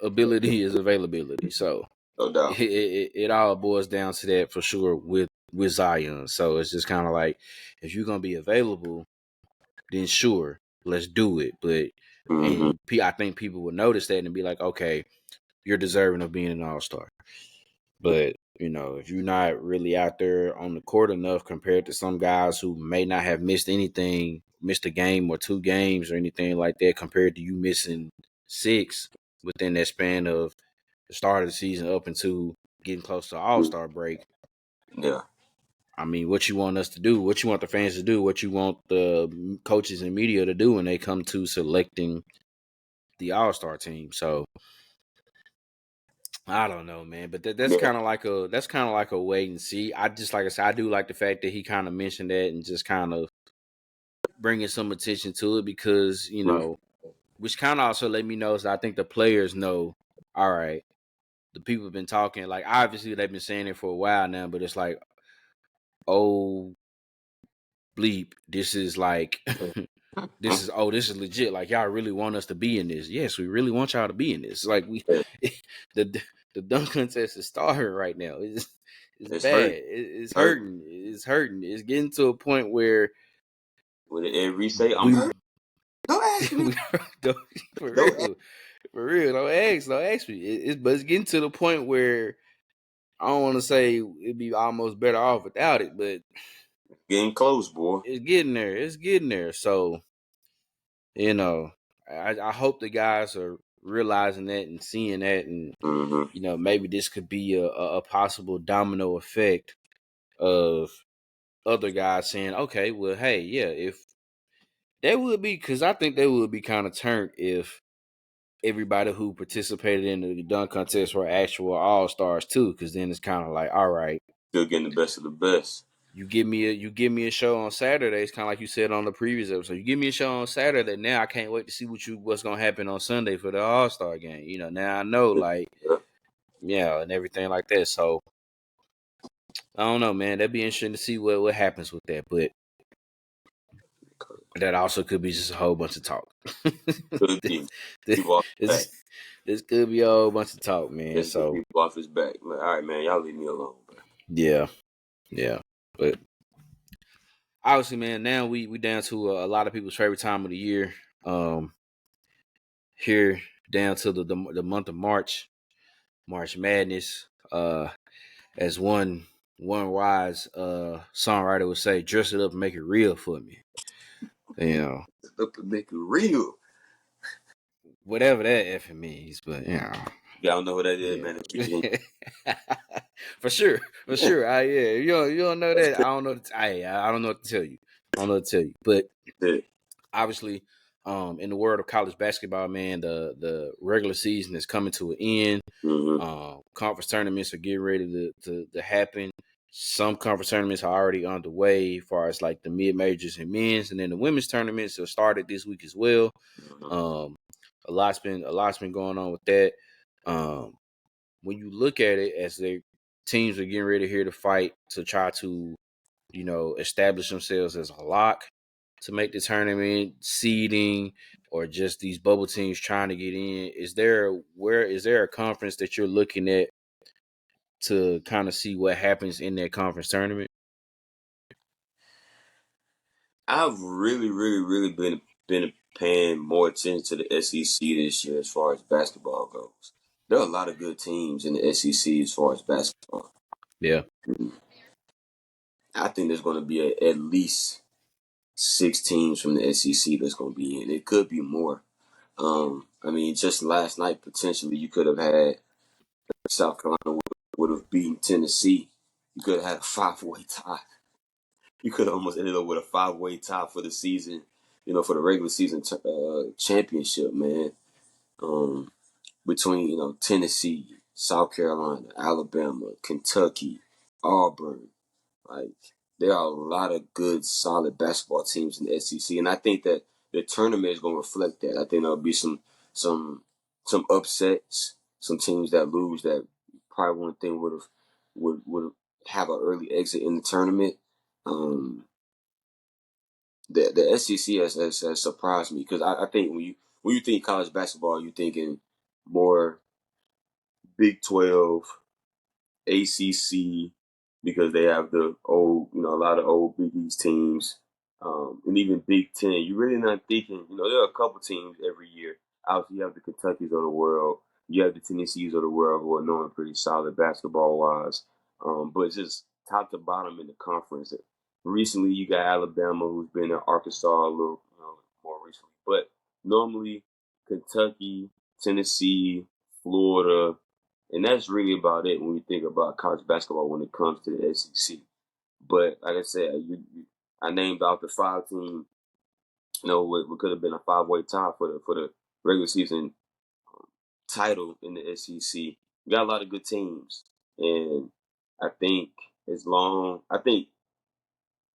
A: ability is availability. So
B: No doubt.
A: it all boils down to that for sure with Zion. So it's just kind of like if you're gonna be available, then sure, let's do it. But
B: Mm-hmm.
A: and I think people would notice that and be like, okay, you're deserving of being an all star. But if you're not really out there on the court enough compared to some guys who may not have missed anything, missed a game or two games or anything like that, compared to you missing six within that span of the start of the season up into getting close to All Star break.
B: Yeah.
A: I mean, what you want us to do, what you want the fans to do, what you want the coaches and media to do when they come to selecting the All Star team. So I don't know, man, but that's
B: Yeah.
A: kind of like a wait and see. I just like I said, I do like the fact that he kind of mentioned that and just kind of bringing some attention to it because
B: Mm-hmm.
A: which kind of also let me know is that I think the players know. All right, the people have been talking like obviously they've been saying it for a while now, but it's like oh bleep, this is like this is legit. Like y'all really want us to be in this? Yes, we really want y'all to be in this. Like we,
B: Yeah.
A: the the dunk contest is starting right now. It's
B: It's
A: bad.
B: hurt.
A: It's
B: Hurt.
A: hurting. It's hurting. It's getting to a point where
B: When every say I'm
A: we
B: hurt, don't ask me.
A: we don't, for
B: Don't ask.
A: real for real. Don't ask me. But it's getting to the point where I don't want to say it'd be almost better off without it, but
B: Getting close, boy.
A: it's getting there. It's getting there. So you know, I hope the guys are realizing that and seeing that, and
B: Mm-hmm.
A: maybe this could be a possible domino effect of other guys saying, okay, well, hey, yeah, if they would be, because I think they would be kind of turned if everybody who participated in the dunk contest were actual all stars too, because then it's kind of like, all right,
B: Still getting the best of the best.
A: you give me a show on Saturday. It's kind of like you said on the previous episode. You give me a show on Saturday. Now I can't wait to see what's gonna happen on Sunday for the All Star game. Now I know like
B: Yeah.
A: yeah and everything like that. So I don't know, man. That'd be interesting to see what happens with that. But that also could be just a whole bunch of talk.
B: Could
A: this,
B: be
A: this,
B: people off his back.
A: this this could be a whole bunch of talk, man.
B: Just get
A: So
B: people off his back. Like, all right, man, y'all leave me alone, bro.
A: yeah, yeah. But obviously, man, now we down to a lot of people's favorite time of the year. Here down to the month of March Madness. As one wise songwriter would say, dress it up and make it real for me.
B: Look to make it real.
A: Whatever that effing means, but
B: Y'all know who that is, man. Keep it in.
A: yeah. for sure, for sure. Yeah, you don't know
B: That's
A: that. I don't know what to tell you. I don't know what to tell you, but
B: it.
A: obviously, in the world of college basketball, man, the regular season is coming to an end.
B: Mm-hmm.
A: Conference tournaments are getting ready to happen. Some conference tournaments are already underway, as far as like the mid majors and men's, and then the women's tournaments have started this week as well.
B: Mm-hmm.
A: Um, a lot's been going on with that. Um, when you look at it, as the teams are getting ready here to fight to try to establish themselves as a lock to make the tournament, seeding, or just these bubble teams trying to get in. Is there a conference that you're looking at to kind of see what happens in that conference tournament?
B: I've really, really, really been paying more attention to the SEC this year as far as basketball goes. There are a lot of good teams in the SEC as far as basketball.
A: Yeah.
B: I think there's going to be at least 6 teams from the SEC that's going to be in. It could be more. I mean, just last night potentially you could have had South Carolina would have beaten Tennessee. You could have had a 5-way tie. You could have almost ended up with a 5-way tie for the season. For the regular season championship, man. Um, between Tennessee, South Carolina, Alabama, Kentucky, Auburn. Like there are a lot of good, solid basketball teams in the SEC, and I think that the tournament is going to reflect that. I think there'll be some some upsets, some teams that lose that probably one thing would have an early exit in the tournament. Um, the SEC has surprised me because I think when you think college basketball, you're thinking more Big 12, ACC, because they have the old, a lot of old Big East teams, and even Big Ten. You're really not thinking, there are a couple teams every year. Obviously, you have the Kentuckys of the world, you have the Tennessees of the world who are known pretty solid basketball wise, but it's just top to bottom in the conference. Recently, you got Alabama, who's been in Arkansas a little, more recently, but normally Kentucky, Tennessee, Florida, and that's really about it when we think about college basketball when it comes to the SEC. But like I said, I named off the 5 team. What could have been a 5-way tie for the regular season title in the SEC. We got a lot of good teams, and I think I think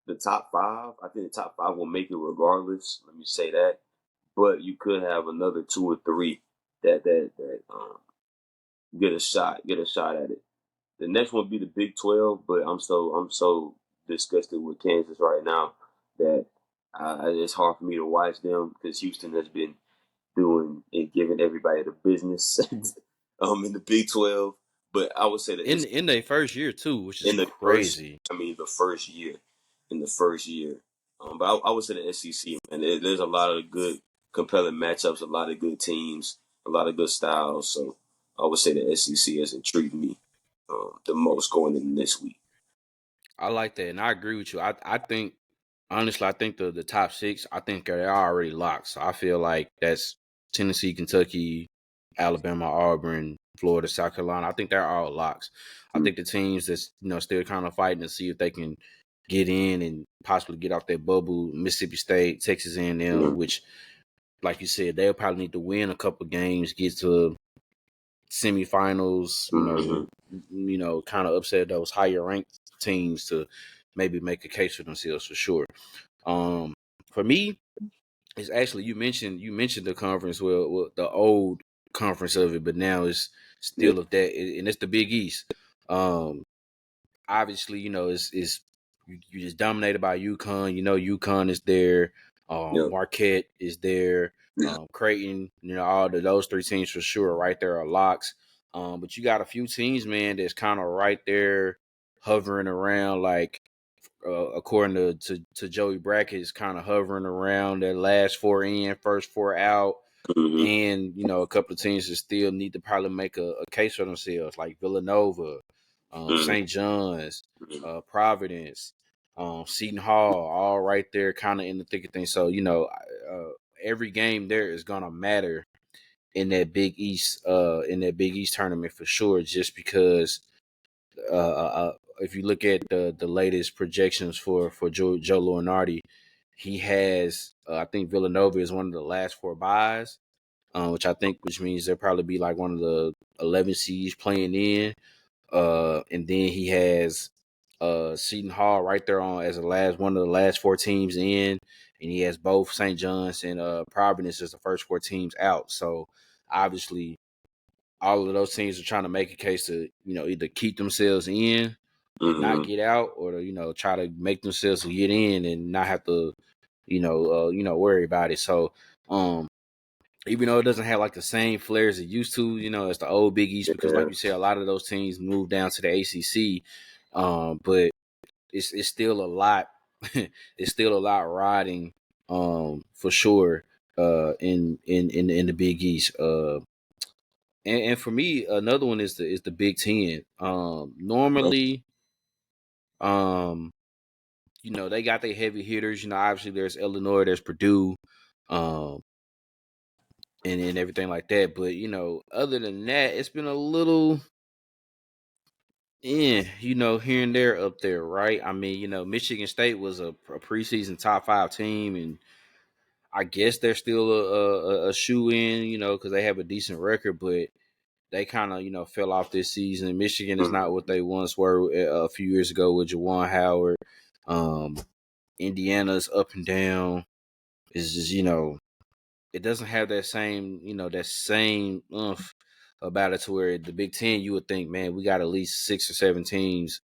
B: the top five. I think the top five will make it regardless. Let me say that. But you could have another 2 or 3 that get a shot at it. The next one would be the Big 12, but I'm so disgusted with Kansas right now that it's hard for me to watch them because Houston has been doing and giving everybody the business in the Big 12. But I would say that it's
A: in their first year too, which is
B: in the first,
A: crazy.
B: I mean, the first year, in the first year. But I would say the SEC, and there's a lot of good, compelling matchups, a lot of good teams, a lot of good styles. So I would say the SEC has intrigued me the most going into this week.
A: I like that, and I agree with you. I think honestly, I think the top 6, I think they're already locked. So I feel like that's Tennessee, Kentucky, Alabama, Auburn, Florida, South Carolina. I think they're all locks. I think the teams that's still kind of fighting to see if they can get in and possibly get off that bubble. Mississippi State, Texas A&M,
B: Mm-hmm.
A: which, like you said, they'll probably need to win a couple games, get to semifinals.
B: Mm-hmm.
A: Kind of upset those higher ranked teams to maybe make a case for themselves for sure. Um, for me, it's actually you mentioned the conference, well the old conference of it, but now it's
B: Yeah.
A: still of that, and it's the Big East. Um, Obviously, it's you just dominated by UConn. UConn is there.
B: Yeah.
A: Marquette is there. Creighton, all those 3 teams for sure, right there are locks. But you got a few teams, man, that's kind of right there, hovering around, like according to Joey Brackett, is kind of hovering around that last 4 in, first 4 out.
B: Mm-hmm.
A: And a couple of teams that still need to probably make a case for themselves, like Villanova,
B: Mm-hmm.
A: St. John's, Providence, Seton Hall, all right there, kind of in the thick of things. So every game there is gonna matter in that Big East tournament for sure. Just because if you look at the latest projections for Joe Lunardi, he has I think Villanova is one of the last 4 buys, which means they'll probably be like one of the 11 seeds playing in. And then he has Seton Hall right there on as the last one of the last 4 teams in, and he has both St. John's and Providence as the first 4 teams out. So obviously, all of those teams are trying to make a case to either keep themselves in and not
B: Mm-hmm.
A: get out, or to try to make themselves to get in and not have to worry about it. So even though it doesn't have like the same flair as it used to, as the old Big East, because
B: Yeah.
A: like you said, a lot of those teams moved down to the ACC. But it's still a lot. It's still a lot riding, for sure. In the Big East. And for me, another one is the Big Ten. Normally, um, they got their heavy hitters. Obviously there's Illinois, there's Purdue, um, and everything like that. But other than that, it's been a little, here and there up there, right? I mean, Michigan State was a preseason top 5 team, and I guess they're still a shoe in, because they have a decent record. But they kind of fell off this season. Michigan is not what
B: Mm-hmm.
A: they once were a few years ago with Juwan Howard. Um, Indiana's up and down. It's just it doesn't have that same oomph about it to where the Big Ten you would think, man, we got at least 6 or 7 teams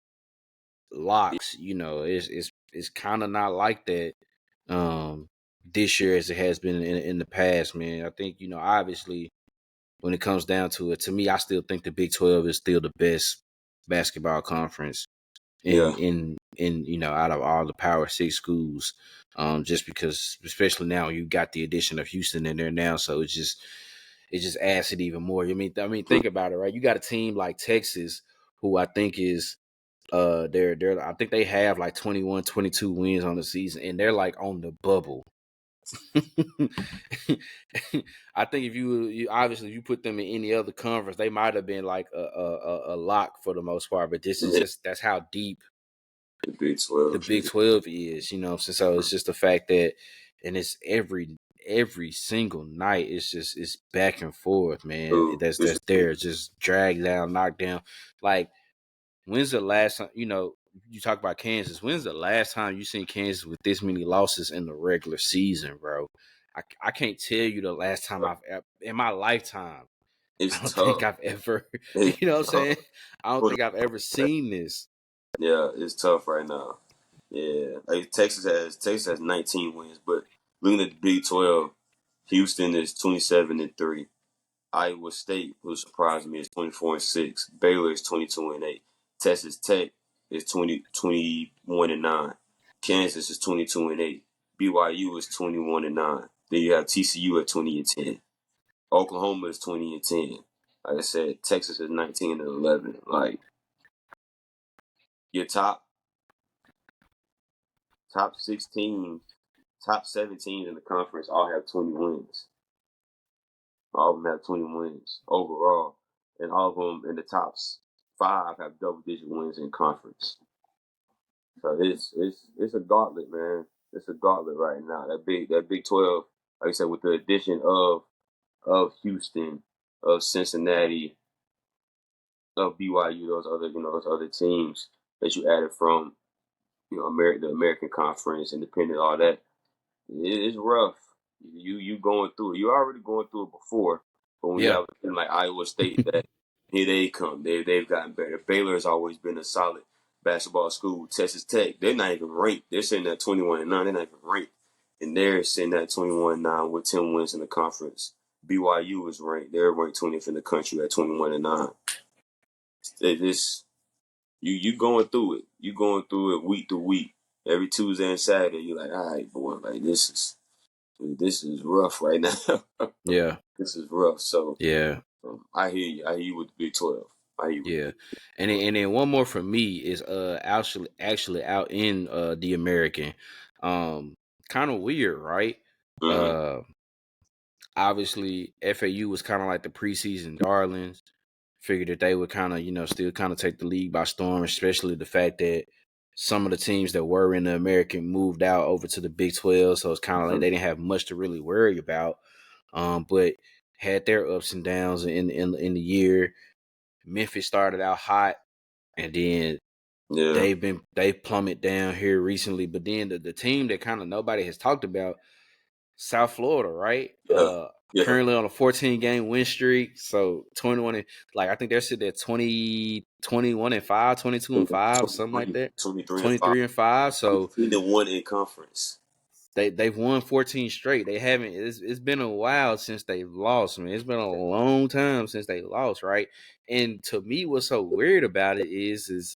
A: locks. It's kind of not like that this year as it has been in the past, man. I think obviously when it comes down to it, to me, I still think the Big 12 is still the best basketball conference
B: Yeah.
A: in out of all the Power Six schools. Just because, especially now, you got the addition of Houston in there now, so it just adds it even more. I mean, think about it, right? You got a team like Texas, who I think is they're I think they have like 21, 22 wins on the season, and they're like on the bubble. I think if you obviously if you put them in any other conference, they might have been like a lock for the most part. But this is
B: Yeah.
A: just that's how deep
B: The Big
A: the
B: 12.
A: Big 12 is. So it's just the fact that, and it's every single night. It's back and forth, man.
B: Ooh,
A: That's there, it's just drag down, knock down. Like, when's the last time you talk about Kansas? When's the last time you seen Kansas with this many losses in the regular season, bro? I can't tell you the last time in my lifetime. I
B: it's
A: don't think
B: tough.
A: I've ever,
B: It's
A: you know what I'm
B: tough.
A: saying? I don't think I've ever seen this.
B: Yeah, it's tough right now. Yeah, like Texas has 19 wins, but looking at the Big 12, Houston is 27-3. Iowa State, who surprised me, is 24-6. Baylor is 22-8. Texas Tech is 21-9. Kansas is 22-8. BYU is 21-9. Then you have TCU at 20-10. Oklahoma is 20-10. Like I said, Texas is 19-11. Like, your top 16, top 17 in the conference all have 20 wins. All of them have 20 wins overall, and all of them in the top five have double-digit wins in conference. So it's a gauntlet, man. It's a gauntlet right now. That Big 12, like I said, with the addition of Houston, of Cincinnati, of BYU, those other teams that you added from the American Conference, Independent, all that. It's rough. You going through it. You're already going through it before, but when you
A: Yeah,
B: have a team like Iowa State, that here they come. They've gotten better. Baylor has always been a solid basketball school. Texas Tech, they're not even ranked. They're sitting at 21-9. They're not even ranked, and they're sitting at 21-9 with 10 wins in the conference. BYU is ranked. They're ranked 20th in the country at 21-9. This you going through it. You going through it week to week. Every Tuesday and Saturday, you're like, all right, boy, like this is rough right now.
A: yeah,
B: This is rough. So
A: yeah,
B: I hear you. I hear you with the Big 12. I hear you with the
A: yeah.
B: Big
A: And then one more for me is actually out in the American. Um Kind of weird, right?
B: 12.
A: Uh Obviously FAU was kind of like the preseason darlings. Figured that they would kind of, still kind of take the league by storm, especially the fact that some of the teams that were in the American moved out over to the Big 12. So it's kind of like
B: Mm-hmm.
A: they didn't have much to really worry about. But had their ups and downs in the year. Memphis started out hot, and then
B: Yeah.
A: they plummeted down here recently. But then the team that kind of nobody has talked about, South Florida, right?
B: Yeah. Yeah.
A: Currently on a 14-game win streak. So 21 and like I think they're sitting at 21-5, 22-5, something like
B: 23,
A: that.
B: 23-5.
A: 23-5. So
B: 15-1 in conference.
A: they've won 14 straight. They haven't it's been a while since they've lost, man. It's been a long time since they lost, right? And to me, what's so weird about it is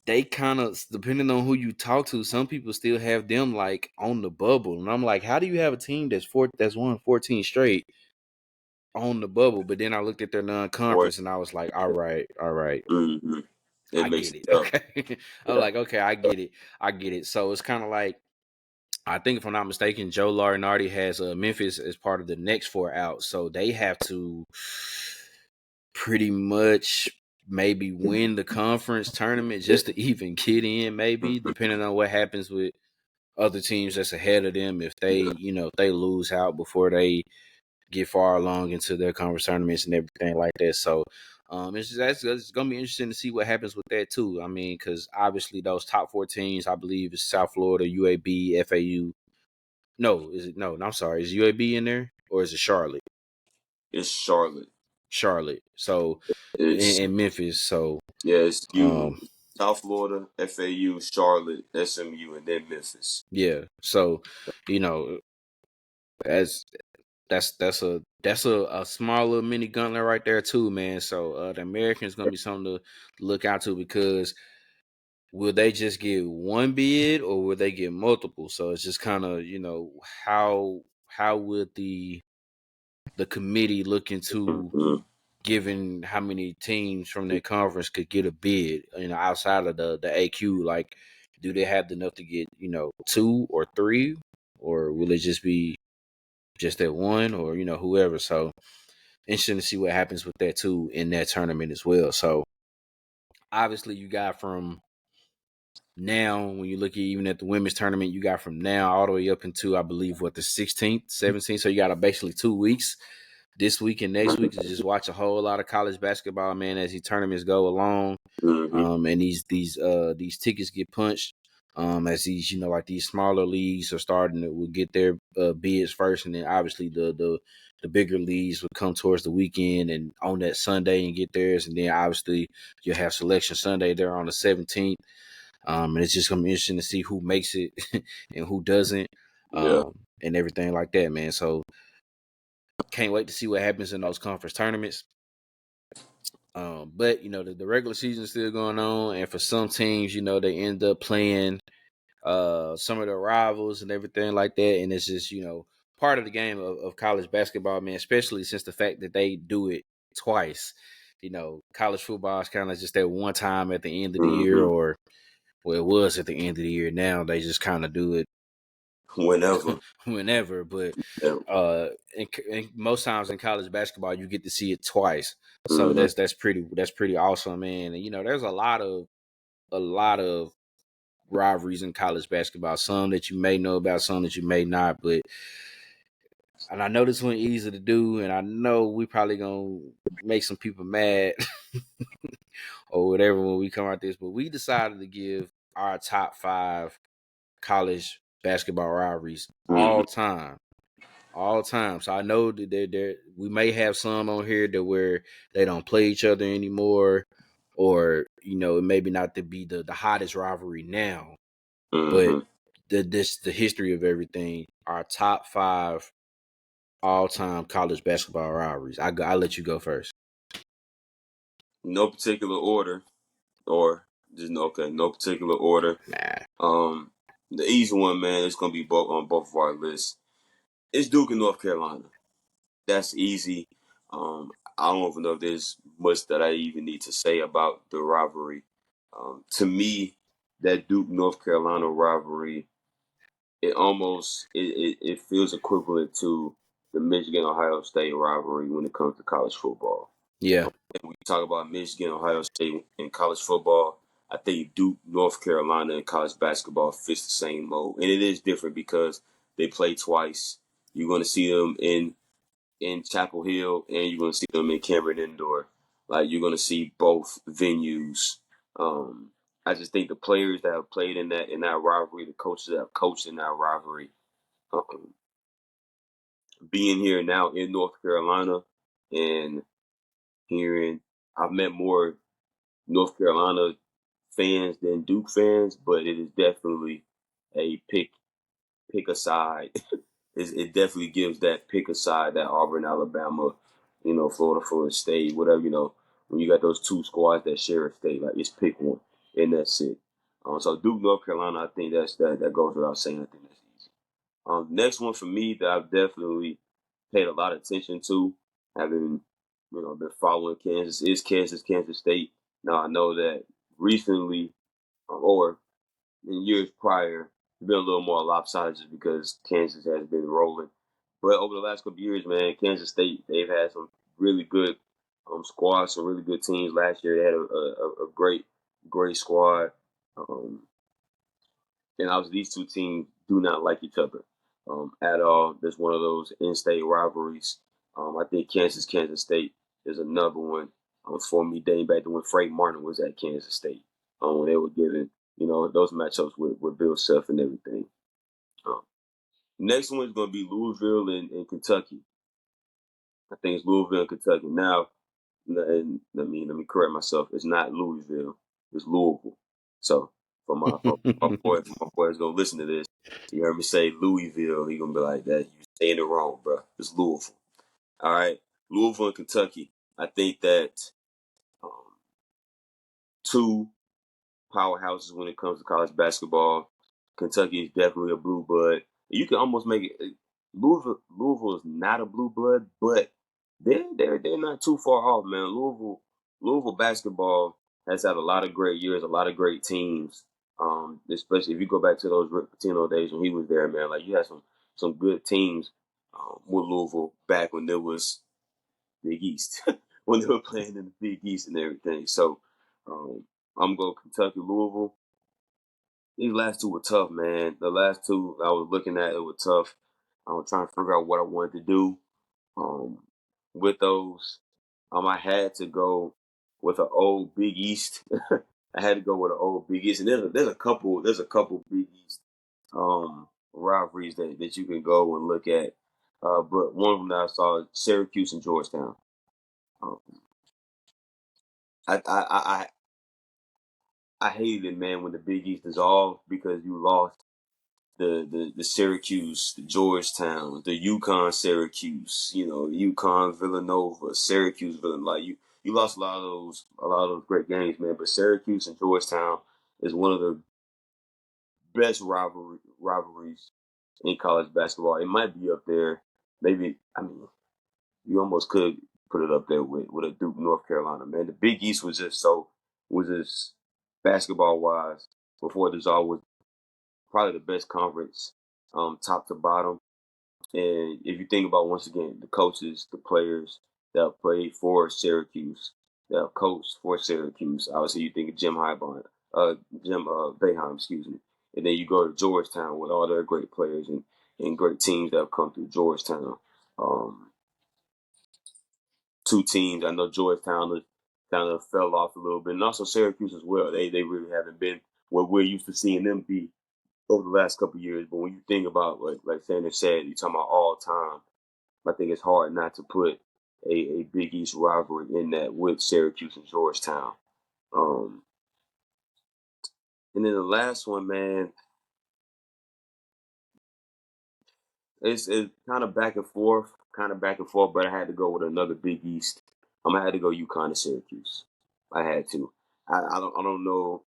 A: they kind of, depending on who you talk to, some people still have them like on the bubble, and I'm like, how do you have a team that's won 14 straight on the bubble? But then I looked at their
B: Boy.
A: non-conference and I was like, all right,
B: Mm-hmm. It
A: I
B: makes
A: get
B: it
A: it.
B: tough.
A: Okay, I'm
B: Yeah.
A: like, okay, I get it. So it's kind of like, I think if I'm not mistaken, Joe Larinardi has Memphis as part of the next four out, so they have to pretty much maybe win the conference tournament just to even get in, maybe depending on what happens with other teams that's ahead of them. If they,
B: Yeah.
A: if they lose out before they get far along into their conference tournaments and everything like that. So it's gonna be interesting to see what happens with that too. I mean, because obviously those top 14 teams, I believe, is South Florida, UAB, FAU. No, is it? No, I'm sorry. Is UAB in there or is it Charlotte?
B: It's Charlotte.
A: Charlotte. So
B: It's
A: in Memphis. So
B: yeah, it's you.
A: um,
B: South Florida, FAU, Charlotte, SMU, and then Memphis.
A: yeah. So you know, as that's a small little mini gauntlet right there too, man. So the Americans gonna be something to look out to because will they just get one bid or will they get multiple? So it's just kind of how would the committee look into
B: Mm-hmm.
A: given how many teams from their conference could get a bid, outside of the AQ, like do they have enough to get, two or three, or will it just be just that one, or whoever. So interesting to see what happens with that too in that tournament as well. So obviously you got from now, when you look at even at the women's tournament, you got from now all the way up into, I believe, what, the 16th, 17th. So you got basically 2 weeks, this week and next week, to just watch a whole lot of college basketball, man, as these tournaments go along.
B: Mm-hmm.
A: And these tickets get punched. As these, like these smaller leagues are starting to will get their bids first, and then obviously the bigger leagues will come towards the weekend and on that Sunday and get theirs, and then obviously you'll have selection Sunday there on the 17th. And it's just gonna be interesting to see who makes it and who doesn't,
B: Yeah.
A: and everything like that, man. So can't wait to see what happens in those conference tournaments. But the regular season is still going on, and for some teams, they end up playing some of their rivals and everything like that, and it's just part of the game of college basketball, man. Especially since the fact that they do it twice. College football is kind of just that one time at the end of the year,
B: Mm-hmm.
A: or well, it was at the end of the year. Now they just kind of do it
B: Whenever.
A: whenever. But
B: Yeah.
A: and most times in college basketball, you get to see it twice. So
B: Mm-hmm.
A: that's pretty awesome, man. And there's a lot of rivalries in college basketball. Some that you may know about, some that you may not. But and I know this one easy to do, and I know we probably gonna make some people mad or whatever when we come out this. But we decided to give our top 5 college basketball rivalries
B: Mm-hmm.
A: all time. So I know that we may have some on here that where they don't play each other anymore, or it maybe not to be the hottest rivalry now, but
B: Mm-hmm.
A: the history of everything. Our top 5 all time college basketball rivalries. I let you go first.
B: No particular order, or just okay, no particular order.
A: Nah.
B: Um, the easy one, man, it's gonna be both on both of our lists. It's Duke and North Carolina. That's easy. I don't even know if there's much that I even need to say about the rivalry. To me, that Duke North Carolina rivalry, it feels equivalent to the Michigan Ohio State rivalry when it comes to college football.
A: Yeah.
B: And when you talk about Michigan Ohio State in college football, I think Duke North Carolina in college basketball fits the same mold, and it is different because they play twice. You're going to see them in Chapel Hill, and you're going to see them in Cameron Indoor. Like you're going to see both venues. Um, I just think the players that have played in that rivalry, the coaches that have coached in that rivalry, um, being here now in North Carolina and hearing, I've met more North Carolina fans than Duke fans, but it is definitely a pick a side. It definitely gives that pick a side, that Auburn, Alabama, Florida State, whatever, when you got those two squads that share a state, like it's pick one, and that's it. So Duke, North Carolina, I think that goes without saying. I think that's easy. Next one for me that I've definitely paid a lot of attention to, having been following Kansas, is Kansas State. Now I know that recently, or in years prior, it's been a little more lopsided just because Kansas has been rolling. But over the last couple of years, man, Kansas State, they've had some really good squads, some really good teams. Last year, they had a great squad. Um, and obviously, these two teams do not like each other at all. There's one of those in-state rivalries. I think Kansas State is another one for me, dating back to when Frank Martin was at Kansas State. When they were given, those matchups with Bill Self and everything. Um, Next one is going to be Louisville and Kentucky. I think it's Louisville and Kentucky. Now, and let me correct myself. It's not Louisville. It's Louisville. So for my boys gonna listen to this. You heard me say Louisville. He gonna be like that. You saying it wrong, bro. It's Louisville. All right, Louisville and Kentucky. I think that um, two powerhouses when it comes to college basketball. Kentucky is definitely a blue blood. You can almost make it. Louisville is not a blue blood, but they're not too far off, man. Louisville basketball has had a lot of great years, a lot of great teams. Especially if you go back to those Rick Pitino days when he was there, man. Like you had some good teams with Louisville back when there was Big East, when they were playing in the Big East and everything. So um, I'm going Kentucky, Louisville. These last two were tough, man. The last two I was looking at, it was tough. I was trying to figure out what I wanted to do um, with those. I had to go with an old Big East. I had to go with an old Big East, and there's a couple Big East rivalries that you can go and look at. But one of them that I saw is Syracuse and Georgetown. Um, I hated it, man, when the Big East dissolved because you lost the Syracuse, the Georgetown, the UConn Syracuse, UConn Villanova, Syracuse Villanova. Like you lost a lot of those great games, man. But Syracuse and Georgetown is one of the best rivalries in college basketball. It might be up there. Maybe you almost could put it up there with a Duke North Carolina, man. The Big East was just basketball wise before this all was probably the best conference, top to bottom. And if you think about once again the coaches, the players that have played for Syracuse, that have coached for Syracuse, obviously you think of Jim Boeheim, excuse me, and then you go to Georgetown with all their great players and great teams that have come through Georgetown. Um, Two teams I know Georgetown has kind of fell off a little bit, and also Syracuse as well. They really haven't been what we're used to seeing them be over the last couple of years. But when you think about like Sanders said, you're talking about all time. I think it's hard not to put a Big East rivalry in that with Syracuse and Georgetown. Um, and then the last one, man, it's kind of back and forth, but I had to go with another Big East. I had to go UConn and Syracuse. I had to. I don't know.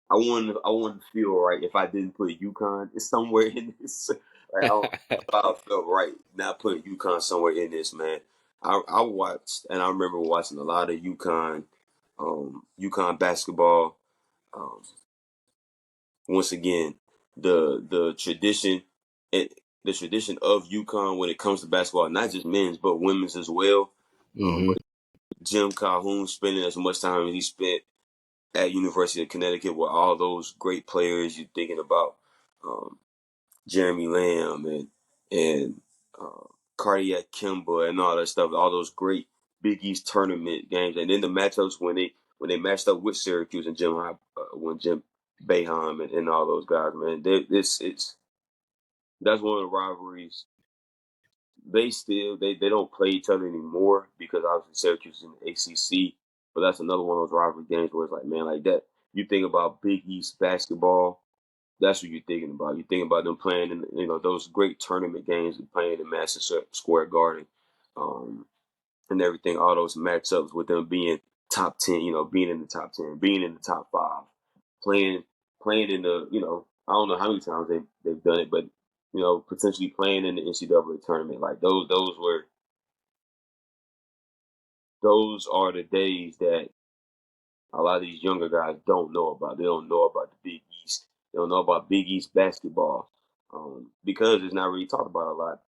B: I wanted to feel right if I didn't put UConn somewhere in this. Like I felt right not putting UConn somewhere in this, man. I watched and I remember watching a lot of UConn basketball. Um, Once again, the tradition and the tradition of UConn when it comes to basketball, not just men's but women's as well.
A: hmm
B: With Jim Calhoun spending as much time as he spent at University of Connecticut with all those great players. You're thinking about um, Jeremy Lamb and Cardiac Kimba and all that stuff. All those great Big East tournament games, and then the matchups when they matched up with Syracuse and when Jim Boeheim and all those guys, man. That's one of the rivalries. They don't play each other anymore because obviously Syracuse is in the ACC. But that's another one of those rivalry games where it's like, man, like that. You think about Big East basketball, that's what you're thinking about. You think about them playing in those great tournament games and playing in Madison Square Garden, um, and everything. All those matchups with them being top 10, being in the top 10, being in the top five, playing playing in the I don't know how many times they've done it, but potentially playing in the NCAA tournament. Like those are the days that a lot of these younger guys don't know about. They don't know about the Big East. They don't know about Big East basketball because it's not really talked about a lot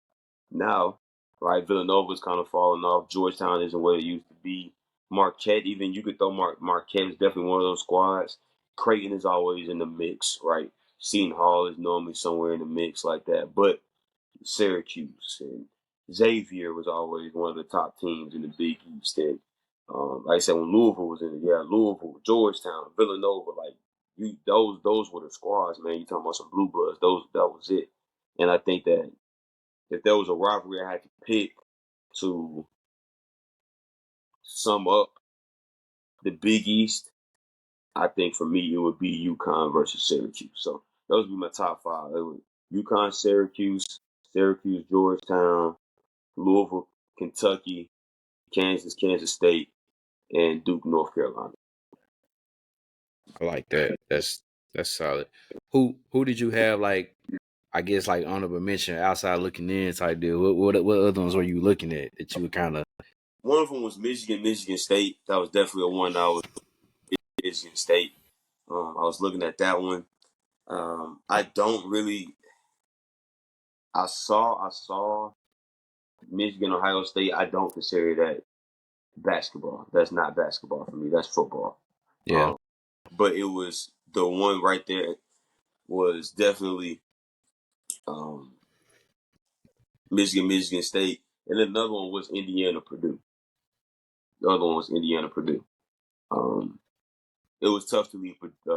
B: now. Right, Villanova's kind of falling off. Georgetown isn't what it used to be. Marquette, even you could throw Marquette is definitely one of those squads. Creighton is always in the mix, right? Seton Hall is normally somewhere in the mix like that, but Syracuse and Xavier was always one of the top teams in the Big East. And like I said, when Louisville was in it, yeah, Louisville, Georgetown, Villanova, like those were the squads, man. You talking about some blue bloods? That was it. And I think that if there was a rivalry I had to pick to sum up the Big East, I think for me it would be UConn versus Syracuse. So those would be my top five. It would UConn, Syracuse, Syracuse, Georgetown, Louisville, Kentucky, Kansas State, and Duke, North Carolina.
A: I like that. That's solid. Who did you have like? I guess like honorable mention outside looking in type deal. What other ones were you looking at that you would kind of?
B: One of them was Michigan State. That was definitely a one that was Michigan State. I was looking at that one. I don't really. I saw Michigan, Ohio State. I don't consider that basketball. That's not basketball for me. That's football.
A: Yeah,
B: Um, but it was the one right there was definitely um, Michigan State, and then another one was Indiana, Purdue. The other one was Indiana, Purdue. Um, it was tough to leave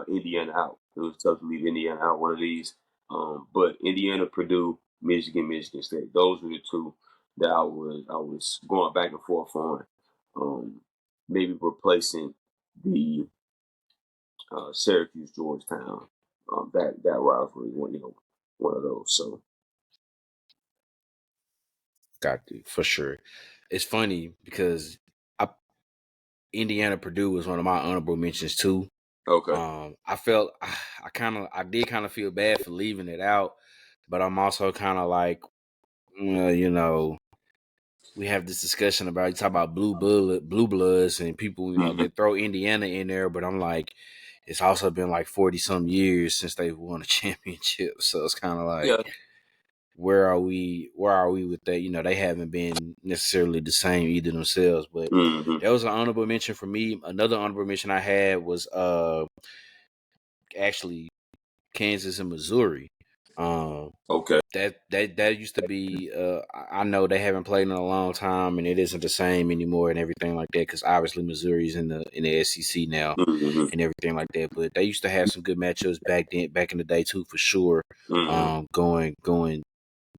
B: Indiana out. It was tough to leave Indiana out one of these. But Indiana, Purdue, Michigan State. Those were the two that I was going back and forth on. Maybe replacing the Syracuse Georgetown that rivalry. One of those. So
A: got to for sure. It's funny because I Indiana Purdue was one of my honorable mentions too.
B: okay.
A: I felt I did kind of feel bad for leaving it out, but I'm also kind of like, you know, we have this discussion about you talk about blue bloods, and people
B: Mm-hmm.
A: they throw Indiana in there, but I'm like, it's also been like 40 some years since they've won a championship, so it's kind of like,
B: Yeah.
A: where are we? Where are we with that? They haven't been necessarily the same either themselves, but
B: Mm-hmm.
A: that was an honorable mention for me. Another honorable mention I had was actually Kansas and Missouri. Um,
B: Okay.
A: that used to be. I know they haven't played in a long time, and it isn't the same anymore, and everything like that. Because obviously Missouri's in the SEC now,
B: Mm-hmm.
A: and everything like that. But they used to have some good matchups back in the day too, for sure.
B: Mm-hmm.
A: Going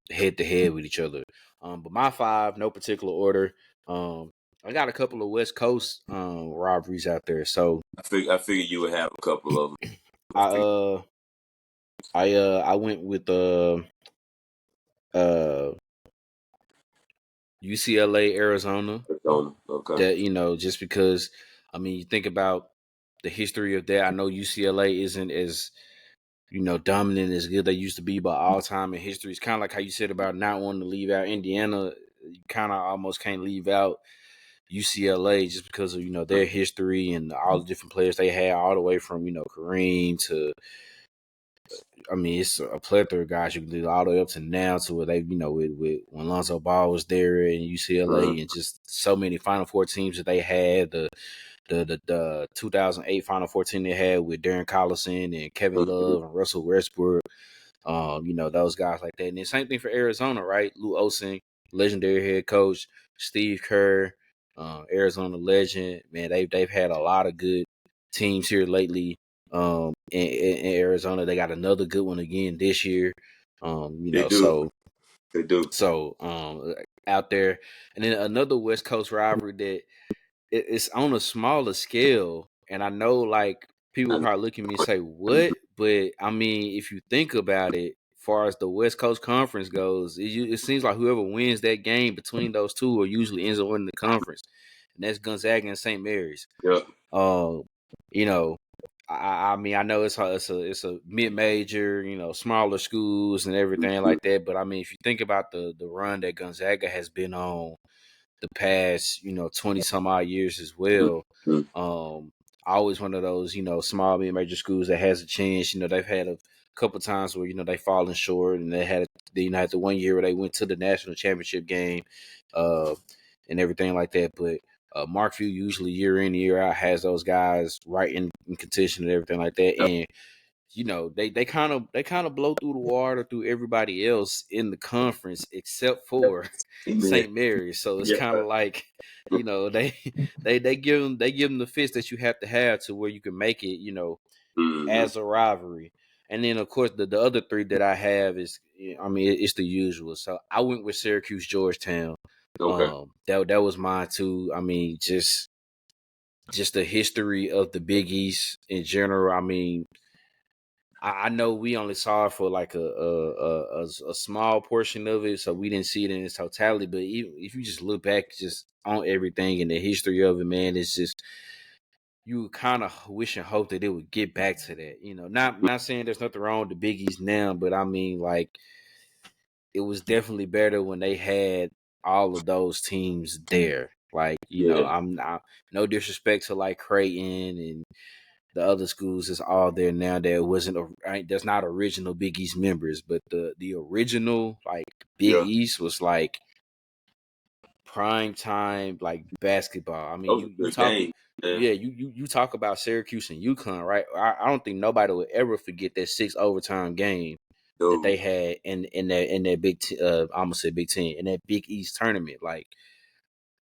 A: head to head with each other. But my five, no particular order. I got a couple of West Coast rivalries out there. So
B: I figured you would have a couple of them.
A: I I went with uh UCLA Arizona.
B: Okay.
A: That just because you think about the history of that. I know UCLA isn't as dominant as good they used to be, but all time in history, it's kind of like how you said about not wanting to leave out Indiana. You kind of almost can't leave out UCLA just because of their history and all the different players they had, all the way from Kareem to it's a plethora of guys you can do all the way up to now to where they with when Lonzo Ball was there in
B: Mm-hmm.
A: UCLA and just so many Final Four teams that they had. The 2008 Final Four team they had with Darren Collison and Kevin
B: Mm-hmm.
A: Love and Russell Westbrook. Those guys like that. And then same thing for Arizona, right? Lou Olson, legendary head coach, Steve Kerr, Arizona legend. Man, they've had a lot of good teams here lately. In Arizona, they got another good one again this year.
B: They do.
A: So
B: They do.
A: out there, and then another West Coast rivalry that it's on a smaller scale, and I know like people
B: I,
A: probably look at me and say what, but I mean if you think about it, as far as the West Coast Conference goes, it seems like whoever wins that game between those two or usually ends up winning the conference, and that's Gonzaga and St. Mary's.
B: yeah.
A: Um, you know, I mean I know it's a mid major, smaller schools and everything like that, but I mean if you think about the run that Gonzaga has been on the past, 20 some odd years as well.
B: Mm-hmm.
A: Um, Always one of those, small mid major schools that has a chance. They've had a couple times where, they fallen short and had the one year where they went to the national championship game, uh, and everything like that. But Mark Few usually year in, year out has those guys right in contention and everything like that.
B: Yeah.
A: And they kind of blow through the water through everybody else in the conference except for
B: Amen.
A: St. Mary's. So it's
B: Yeah.
A: kind of like, they they give them the fist that you have to where you can make it,
B: Mm-hmm.
A: as a rivalry. And then of course the other three that I have is, I mean, it's the usual. So I went with Syracuse Georgetown.
B: Okay.
A: That was mine too. I mean, just the history of the Big East in general. I mean, I know we only saw it for like a small portion of it, so we didn't see it in its totality. But even if you just look back just on everything and the history of it, man, it's just, you kind of wish and hope that it would get back to that. Not saying there's nothing wrong with the Big East now, but I mean, like, it was definitely better when they had all of those teams there. Like,
B: Yeah.
A: I'm not, no disrespect to like Creighton and the other schools is all there now that wasn't that's not original Big East members, but the original like Big
B: Yeah.
A: East was like prime time like basketball. I mean,
B: Those
A: you
B: are
A: you
B: good
A: talk
B: games, man.
A: yeah, you talk about Syracuse and UConn, right? I don't think nobody would ever forget that 6 overtime game that they
B: Dude.
A: had in that I almost said Big Ten, in that Big East tournament. Like,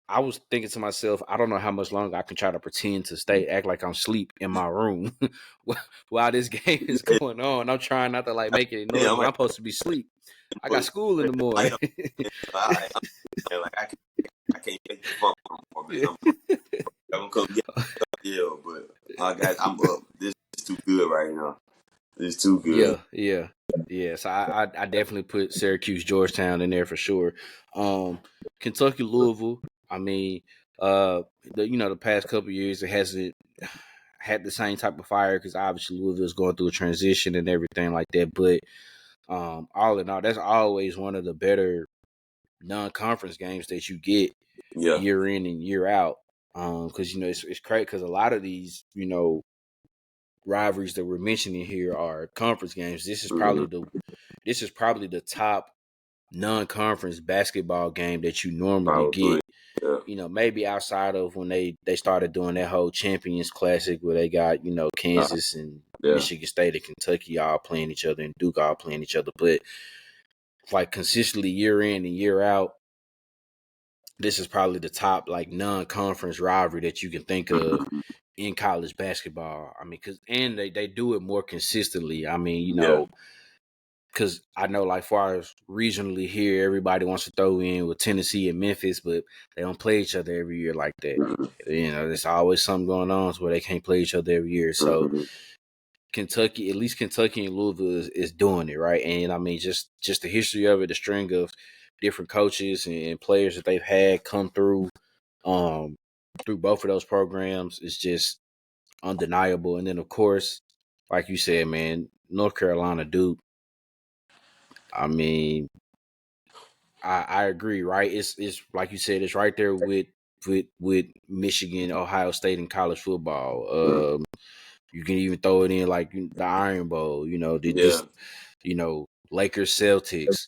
A: I was thinking to myself, I don't know how much longer I can try to pretend to act like I'm asleep in my room while this game is
B: Yeah,
A: going on. I'm trying not to like make any
B: yeah,
A: noise,
B: I'm
A: but I'm
B: like,
A: supposed to be asleep. I got
B: put
A: school in
B: the
A: the morning.
B: light on. And, man, like I can't take the funk no more, man.
A: Yeah.
B: I'm gonna come get you, but I'm up. This is too good right now. This is too good.
A: Yeah. So I definitely put Syracuse, Georgetown in there for sure. Kentucky, Louisville. I mean, the past couple of years it hasn't had the same type of fire because obviously Louisville is going through a transition and everything like that. But all in all, that's always one of the better non-conference games that you get
B: Yeah.
A: year in and year out. Because it's great because a lot of these rivalries that we're mentioning here are conference games.
B: Mm-hmm.
A: This is probably the top non-conference basketball game that you normally
B: Probably.
A: get.
B: Yeah.
A: Maybe outside of when they started doing that whole Champions Classic where they got
B: Uh,
A: Kansas and
B: yeah.
A: Michigan State and Kentucky all playing each other and Duke all playing each other, but like consistently year in and year out, this is probably the top like non-conference rivalry that you can think of
B: Mhm.
A: in college basketball. I mean, and they do it more consistently. I mean,
B: Yeah.
A: because I know like far as regionally here, everybody wants to throw in with Tennessee and Memphis, but they don't play each other every year like that.
B: Mm-hmm.
A: There's always something going on where they can't play each other every year. So
B: Mm-hmm.
A: Kentucky, at least Kentucky and Louisville is doing it right. And I mean, just the history of it, the string of different coaches and players that they've had come um, through both of those programs is just undeniable. And then of course, like you said, man, North Carolina Duke. I mean, I agree, right? It's like you said, it's right there with Michigan, Ohio State, and college
B: Mm-hmm.
A: football. You can even throw it in like the Iron Bowl.
B: Yeah.
A: This, Lakers, Celtics,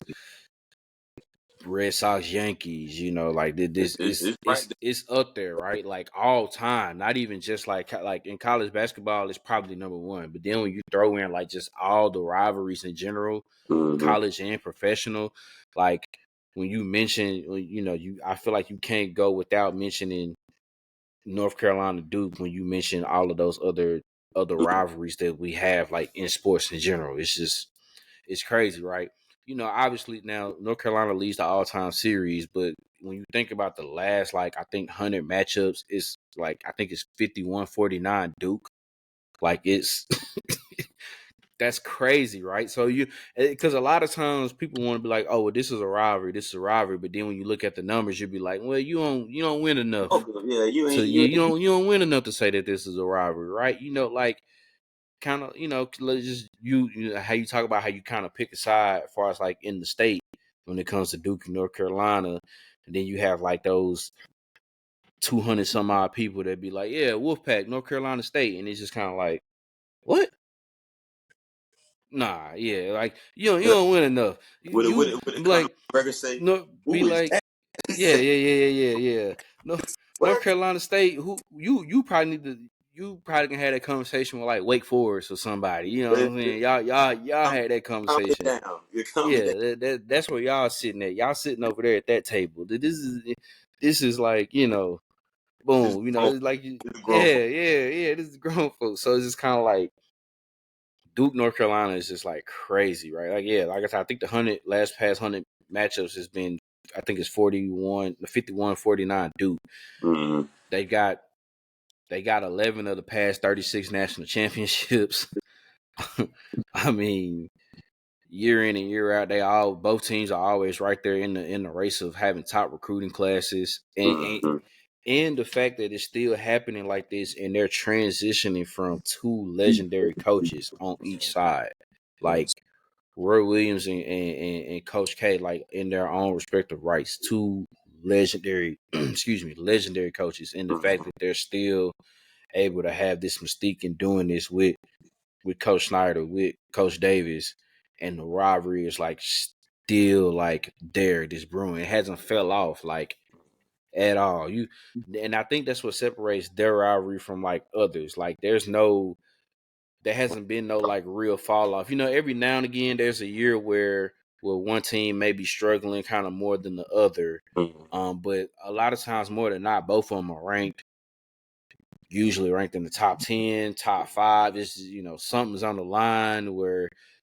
A: Red Sox, Yankees. Like this is
B: It's right
A: it's up there, right? Like all time, not even just like in college basketball, it's probably number one. But then when you throw in like just all the rivalries in general,
B: there. Mm-hmm.
A: college and professional, like when you mention, I feel like you can't go without mentioning North Carolina Duke when you mention all of those other rivalries that we have like in sports in general. It's crazy, right? Obviously now North Carolina leads the all-time series, but when you think about the last like I think 100 matchups, it's like I think it's 51-49 Duke. Like it's that's crazy, right? So because a lot of times people want to be like, oh, well, this is a rivalry, but then when you look at the numbers, you'll be like, well, you don't win enough
B: Okay. Yeah. You
A: to
B: ain't. You ain't.
A: you don't win enough to say that this is a rivalry, right? Like kind of let's just how you talk about how you kind of pick a side as far as like in the state when it comes to Duke and North Carolina, and then you have like those 200 some odd people that be like, yeah, Wolfpack, North Carolina State, and it's just kind of like, what? Nah, yeah, like you
B: Yeah.
A: don't win enough.
B: Would it come to
A: Like
B: record say
A: no, be
B: who is
A: like,
B: that?
A: yeah. No,
B: What?
A: North Carolina State, who you probably need to. you probably can have that conversation with like Wake Forest or somebody. You know what I'm saying?
B: Calm
A: Y'all had that
B: it
A: conversation.
B: down. You calm it down.
A: Yeah, that's where y'all sitting at. Y'all sitting over there at that table. This is like,
B: This is
A: boom.
B: grown.
A: It's like,
B: This is grown
A: yeah,
B: folks.
A: yeah, yeah. This is grown folks. So it's just kind of like Duke, North Carolina is just like crazy, right? Like, yeah, like I said, I think the last past 100 matchups has been, I think it's 51-49 Duke.
B: Mm-hmm.
A: They got 11 of the past 36 national championships. I mean, year in and year out, both teams are always right there in the race of having top recruiting classes,
B: Mm-hmm.
A: and the fact that it's still happening like this, and they're transitioning from two legendary coaches on each side, like
B: Yes.
A: Roy Williams and Coach K, like in their own respective rights, two legendary, legendary coaches, and the fact
B: Mm-hmm.
A: that they're still able to have this mystique in doing this with Coach Snyder, with Coach Davis, and the rivalry is like still like there, this brewing. It hasn't fell off like at all. And I think that's what separates their rivalry from like others. Like there hasn't been no like real fall off. Every now and again there's a year where one team may be struggling kind of more than the other.
B: Mm-hmm.
A: But a lot of times more than not, both of them are usually ranked in the top 10, top 5. This is, something's on the line where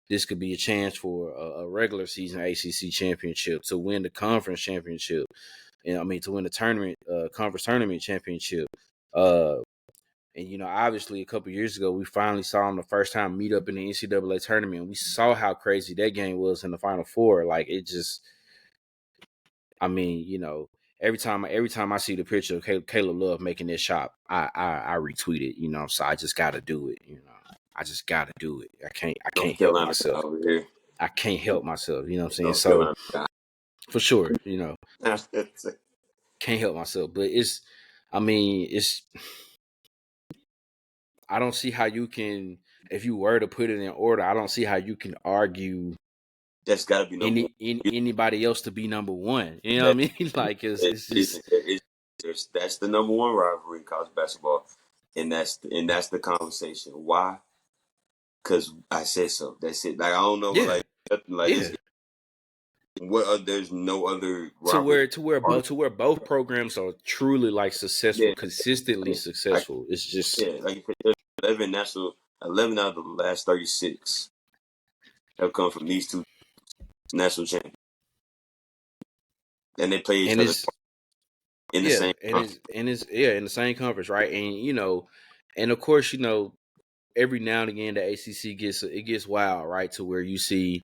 A: this could be a chance for a regular season ACC championship, to win the conference championship. And I mean, to win the conference tournament championship. And obviously, a couple years ago, we finally saw them the first time meet up in the NCAA tournament. We saw how crazy that game was in the Final Four. Like, it just, I mean, every time I see the picture of Caleb Love making this shot, I retweet it. So I just got to do it. I just got to do it. I
B: North
A: can't help
B: Carolina guy
A: myself.
B: over here.
A: I can't help myself. You know what I'm saying?
B: North
A: So
B: Carolina guy.
A: for sure, can't help myself. But I mean, I don't see how you can, if you were to put it in order, I don't see how you can argue
B: That's got to be number one.
A: anybody else to be number one. You know what I
B: That,
A: mean? Like, it's just,
B: that's the number one rivalry in college basketball, and that's the conversation. Why? Because I said so. That's it. Like I don't know,
A: yeah,
B: like nothing like
A: yeah.
B: it's there's no other
A: To
B: rivalry.
A: where to where both to where both programs are truly like successful,
B: Yeah,
A: consistently
B: I,
A: successful. It's just,
B: yeah, like you said, there's 11 out of the last 36 have come from these two national champions, and they play each
A: and
B: other
A: it's
B: in the
A: yeah,
B: same conference.
A: and it's yeah, in the same conference, right? And and of course, every now and again the ACC gets wild, right? To where you see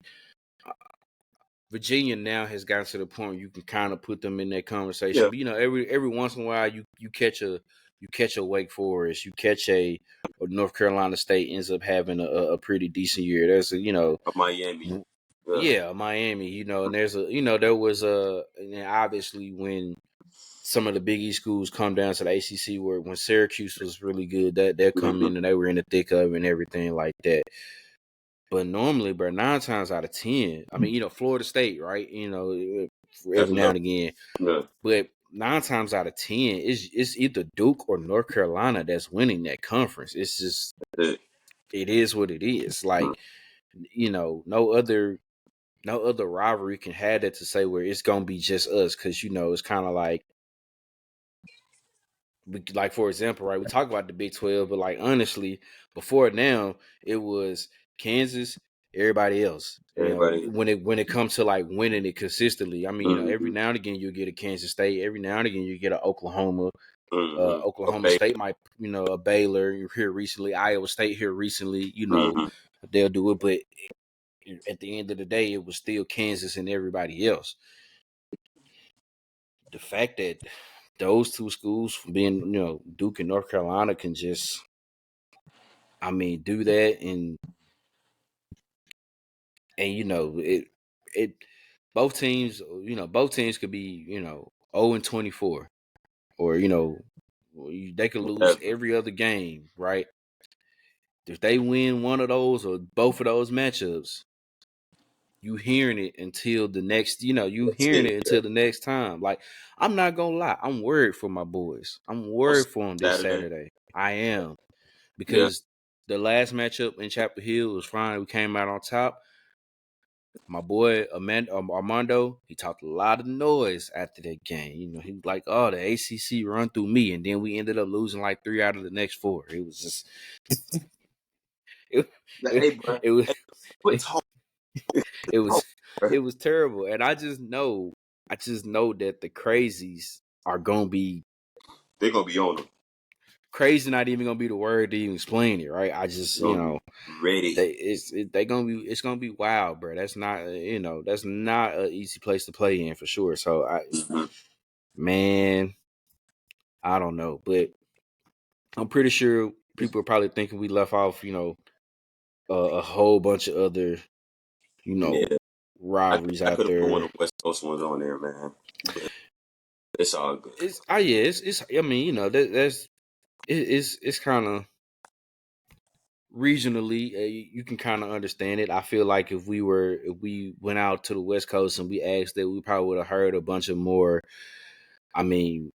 A: Virginia now has gotten to the point where you can kind of put them in that conversation.
B: Yeah,
A: But every once in a while you catch a Wake Forest, you catch a or North Carolina State ends up having a pretty decent year. There's
B: Miami. Yeah.
A: yeah, Miami, and there's there was and obviously when some of the Big East schools come down to the ACC, where when Syracuse was really good, that they'll come
B: Mm-hmm.
A: in and they were in the thick of it and everything like that. But normally, bro, 9 times out of 10, I mean, Florida State, right?
B: That's
A: Every now
B: enough.
A: and again,
B: Yeah.
A: but 9 times out of 10, it's either Duke or North Carolina that's winning that conference. It's just,
B: That's it.
A: it is what it is.
B: Mm.
A: Like, no other rivalry can have that to say where it's gonna be just us, because it's kind of like for example, right? We talk about the Big 12, but like honestly, before now, it was Kansas, everybody else.
B: Everybody.
A: When it comes to like winning it consistently, I mean, every
B: Mm-hmm.
A: now and again you get a Kansas State, every now and again you get a Oklahoma.
B: Mm-hmm.
A: Oklahoma
B: Okay.
A: State might, a Baylor here recently, Iowa State here recently.
B: Mm-hmm.
A: They'll do it, but at the end of the day, it was still Kansas and everybody else. The fact that those two schools, being Duke and North Carolina, can just, I mean, do that, and it both teams could be 0-24, or they could lose
B: Whatever.
A: every other game, right? If they win one of those or both of those matchups, you hearing it until the next, you
B: That's
A: hearing
B: it.
A: it
B: Yeah.
A: until the next time. Like, I'm not gonna lie, I'm worried for my boys. I'm
B: On
A: worried for them this
B: Saturday.
A: Saturday. I am.
B: Yeah.
A: because the last matchup in Chapel Hill was fine. We came out on top. My boy Armando, he talked a lot of noise after that game. You know, he was like, "Oh, the ACC run through me," and then we ended up losing like 3 out of the next 4. It was just, it,
B: Like,
A: it,
B: hey, bro.
A: it was,
B: Hey, quit
A: it,
B: talking,
A: it was,
B: bro.
A: it was terrible. And I just know that the crazies are gonna be
B: They're gonna be on them.
A: crazy. Not even gonna be the word to even explain it, right? I just,
B: They're gonna be ready.
A: it's gonna be wild, bro. That's not that's not an easy place to play in for sure. So
B: Mm-hmm.
A: man, I don't know, but I'm pretty sure people are probably thinking we left off a whole bunch of other you know
B: Yeah,
A: rivalries
B: I
A: out
B: could have put one
A: there.
B: of the West Coast ones on there, man. But it's all good.
A: It's I mean it's kind of regionally, you can kind of understand it. I feel like if we went out to the West Coast and we asked that, we probably would have heard a bunch of more. I mean,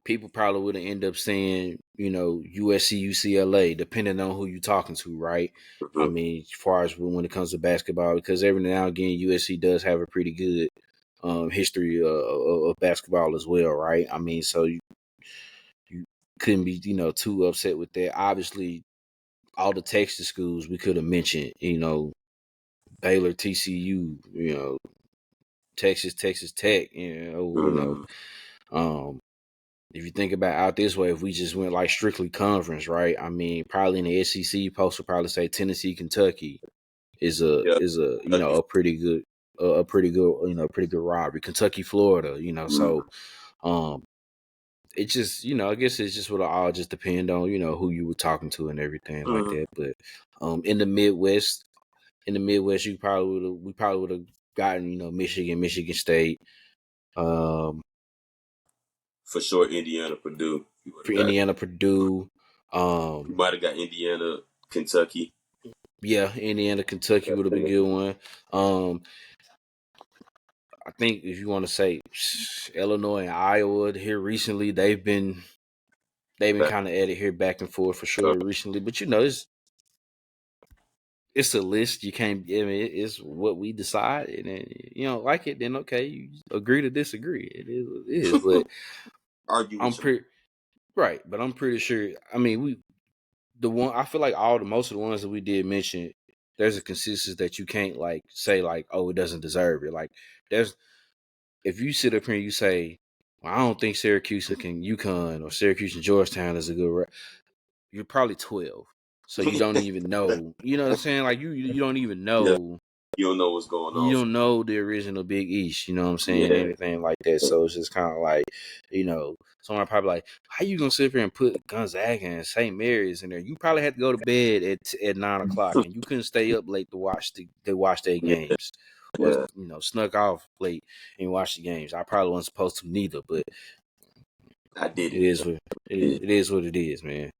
A: people probably would have ended up saying, USC, UCLA, depending on who you're talking to, right? I
B: Mm-hmm.
A: mean, as far as when it comes to basketball, because every now and again, USC does have a pretty good history of basketball as well, right? I mean, so you couldn't be, too upset with that. Obviously, all the Texas schools we could have mentioned, Baylor, TCU, Texas Tech,
B: Mm-hmm.
A: um, if you think about out this way, if we just went like strictly conference, right? I mean, probably in the SEC, post would probably say Tennessee, Kentucky is a
B: Yeah.
A: is a
B: Lucky.
A: a pretty good pretty good robbery. Kentucky, Florida,
B: Mm-hmm.
A: so um, it just I guess it's just would all just depend on who you were talking to and everything like
B: Mm-hmm.
A: that. But in the Midwest, you probably we probably would have gotten Michigan State, um,
B: For sure, Indiana, Purdue. You would
A: for
B: have got.
A: Indiana, Purdue,
B: You
A: um,
B: might have got Indiana, Kentucky.
A: yeah, Indiana, Kentucky would have been a good one. Um, I think if you want to say Illinois and Iowa here recently, they've been
B: Back
A: kind of at it here back and forth for
B: up.
A: sure recently. But it's a list. You can't. I mean, it's what we decide, and then you don't like it. Then okay, you agree to disagree. It is what it is. But
B: Argue
A: I'm
B: with your.
A: pretty right. But I'm pretty sure. I mean, the one I feel like most of the ones that we did mention, there's a consensus that you can't like say like, oh, it doesn't deserve it. Like there's if you sit up here and you say, well, I don't think Syracuse and UConn or Syracuse and Georgetown is a good. You're probably 12, so you don't even know. You know what I'm saying? Like you don't even
B: Yeah,
A: know.
B: you don't know what's going
A: You
B: on.
A: don't know the original Big East. You know what I'm saying?
B: Yeah.
A: Anything like that. So it's just kind of like, someone probably like, how you gonna sit up here and put Gonzaga and St. Mary's in there? You probably had to go to bed at 9 o'clock, and you couldn't stay up late to watch their
B: Yeah.
A: games, or
B: Yeah.
A: snuck off late and watch the games. I probably wasn't supposed to neither, but
B: I did
A: it
B: it.
A: is what it is what it is, man.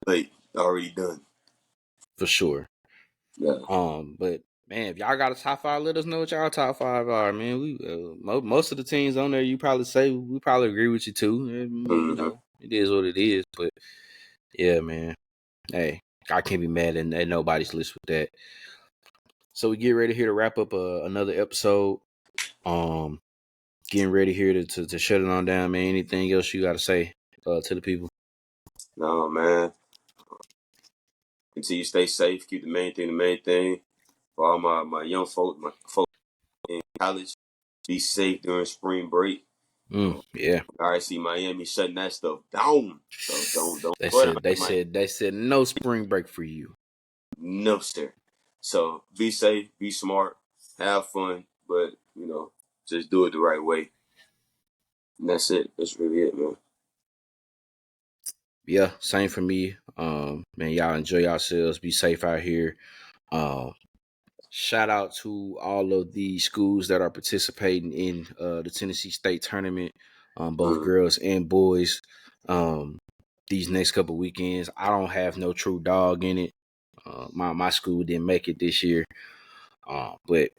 B: Like already done.
A: For sure.
B: Yeah.
A: But man, if y'all got a top five, let us know what y'all top five are, man. We most of the teams on there, you probably say we probably agree with you too. I mean,
B: Mm-hmm.
A: it is what it is. But yeah, man. Hey, I can't be mad at nobody's list with that. So we get ready here to wrap up another episode. Um, Getting ready here to shut it on down, man. Anything else you got to say to the people?
B: No, man. Until you stay safe, keep the main thing the main thing. For all my young folk, my folk in college, be safe during spring break.
A: Yeah.
B: I already see Miami shutting that stuff down. So don't
A: They
B: go down
A: said
B: to Miami.
A: no spring break for you.
B: No, sir. So be safe, be smart, have fun, but just do it the right way. And that's it. That's really it, man.
A: Yeah, same for me. Man, y'all enjoy yourselves. Be safe out here. Um, Shout out to all of the schools that are participating in the Tennessee State tournament, both
B: Mm.
A: girls and boys. Um, these next couple weekends, I don't have no true dog in it. My school didn't make it this year, but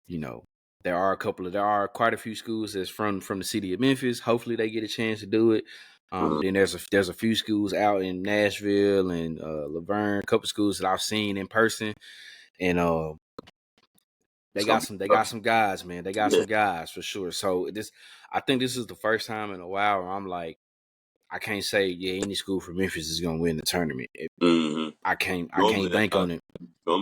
A: you know there are quite a few schools that's from the city of Memphis. Hopefully, they get a chance to do it. Then there's a few schools out in Nashville and Laverne, a couple schools that I've seen in person, and they
B: It's gonna
A: got
B: be
A: some
B: tough.
A: guys, man. They got
B: Yeah.
A: some guys for sure. So I think this is the first time in a while where I'm like, I can't say any school from Memphis is gonna win the tournament.
B: Mm-hmm.
A: I can't
B: Normally
A: bank on it.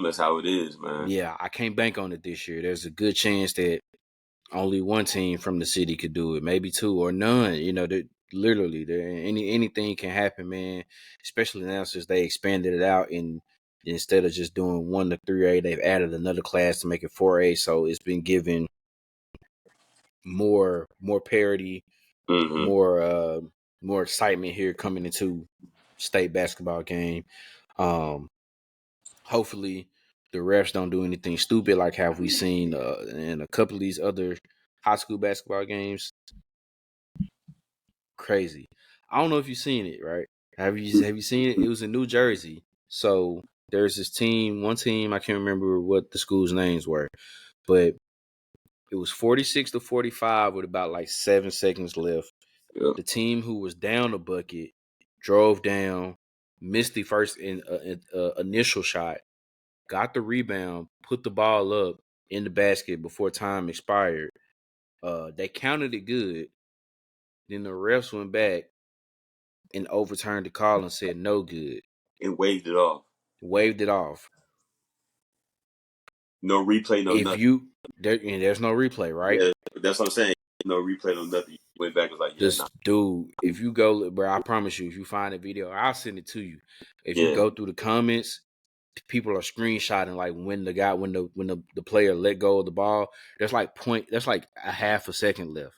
B: that's how it is, man.
A: Yeah, I can't bank on it this year. There's a good chance that only one team from the city could do it, maybe two or none. Literally, anything can happen, man. Especially now since they expanded it out, and instead of just doing 1 to 3A, they've added another class to make it 4A. So it's been given more parity,
B: Mm-hmm.
A: more excitement here coming into state basketball game. Um, Hopefully the refs don't do anything stupid like have we seen in a couple of these other high school basketball games. Crazy. I don't know if you've seen it, right? Have you seen it? It was in New Jersey. So there's this team, one team, I can't remember what the school's names were, but it was 46 to 45 with about like 7 seconds left.
B: Yeah.
A: The team who was down a bucket drove down, missed the first initial shot, got the rebound, put the ball up in the basket before time expired. They counted it good. Then the refs went back and overturned the call and said no good.
B: And waved it off.
A: Waved it off.
B: No replay, no
A: If
B: nothing.
A: there's no replay, right?
B: Yeah, that's what I'm saying. No replay, no nothing. You went back and was like, yeah,
A: This
B: nah.
A: dude, if you go, bro, I promise you, if you find a video, I'll send it to you. If you
B: Yeah.
A: go through the comments, people are screenshotting like when the player let go of the ball. There's like a half a second left.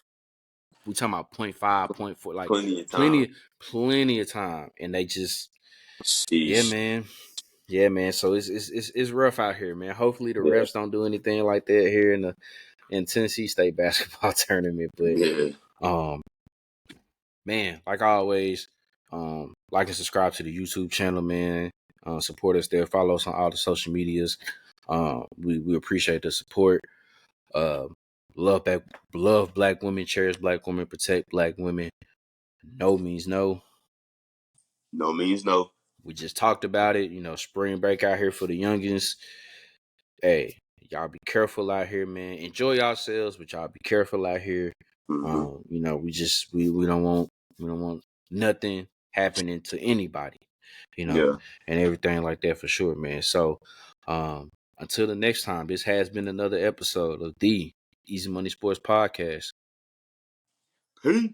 A: We talking about 0.5, 0.4, like
B: Plenty of time.
A: plenty of time, and they just, yeah,
B: Sheesh.
A: man, yeah, man. So it's rough out here, man. Hopefully the
B: Yeah.
A: refs don't do anything like that here in Tennessee State basketball tournament. But
B: Yeah.
A: um, man, like always, like and subscribe to the YouTube channel, man. Support us there. Follow us on all the social medias. We appreciate the support. Uh, love black women, cherish black women, protect black women. No means no.
B: No means no.
A: We just talked about it. Spring break out here for the youngins. Hey, y'all be careful out here, man. Enjoy yourselves, but y'all be careful out here.
B: Mm-hmm.
A: We don't want nothing happening to anybody,
B: Yeah.
A: and everything like that for sure, man. So, until the next time, this has been another episode of the Easy Money Sports Podcast.
B: Peace.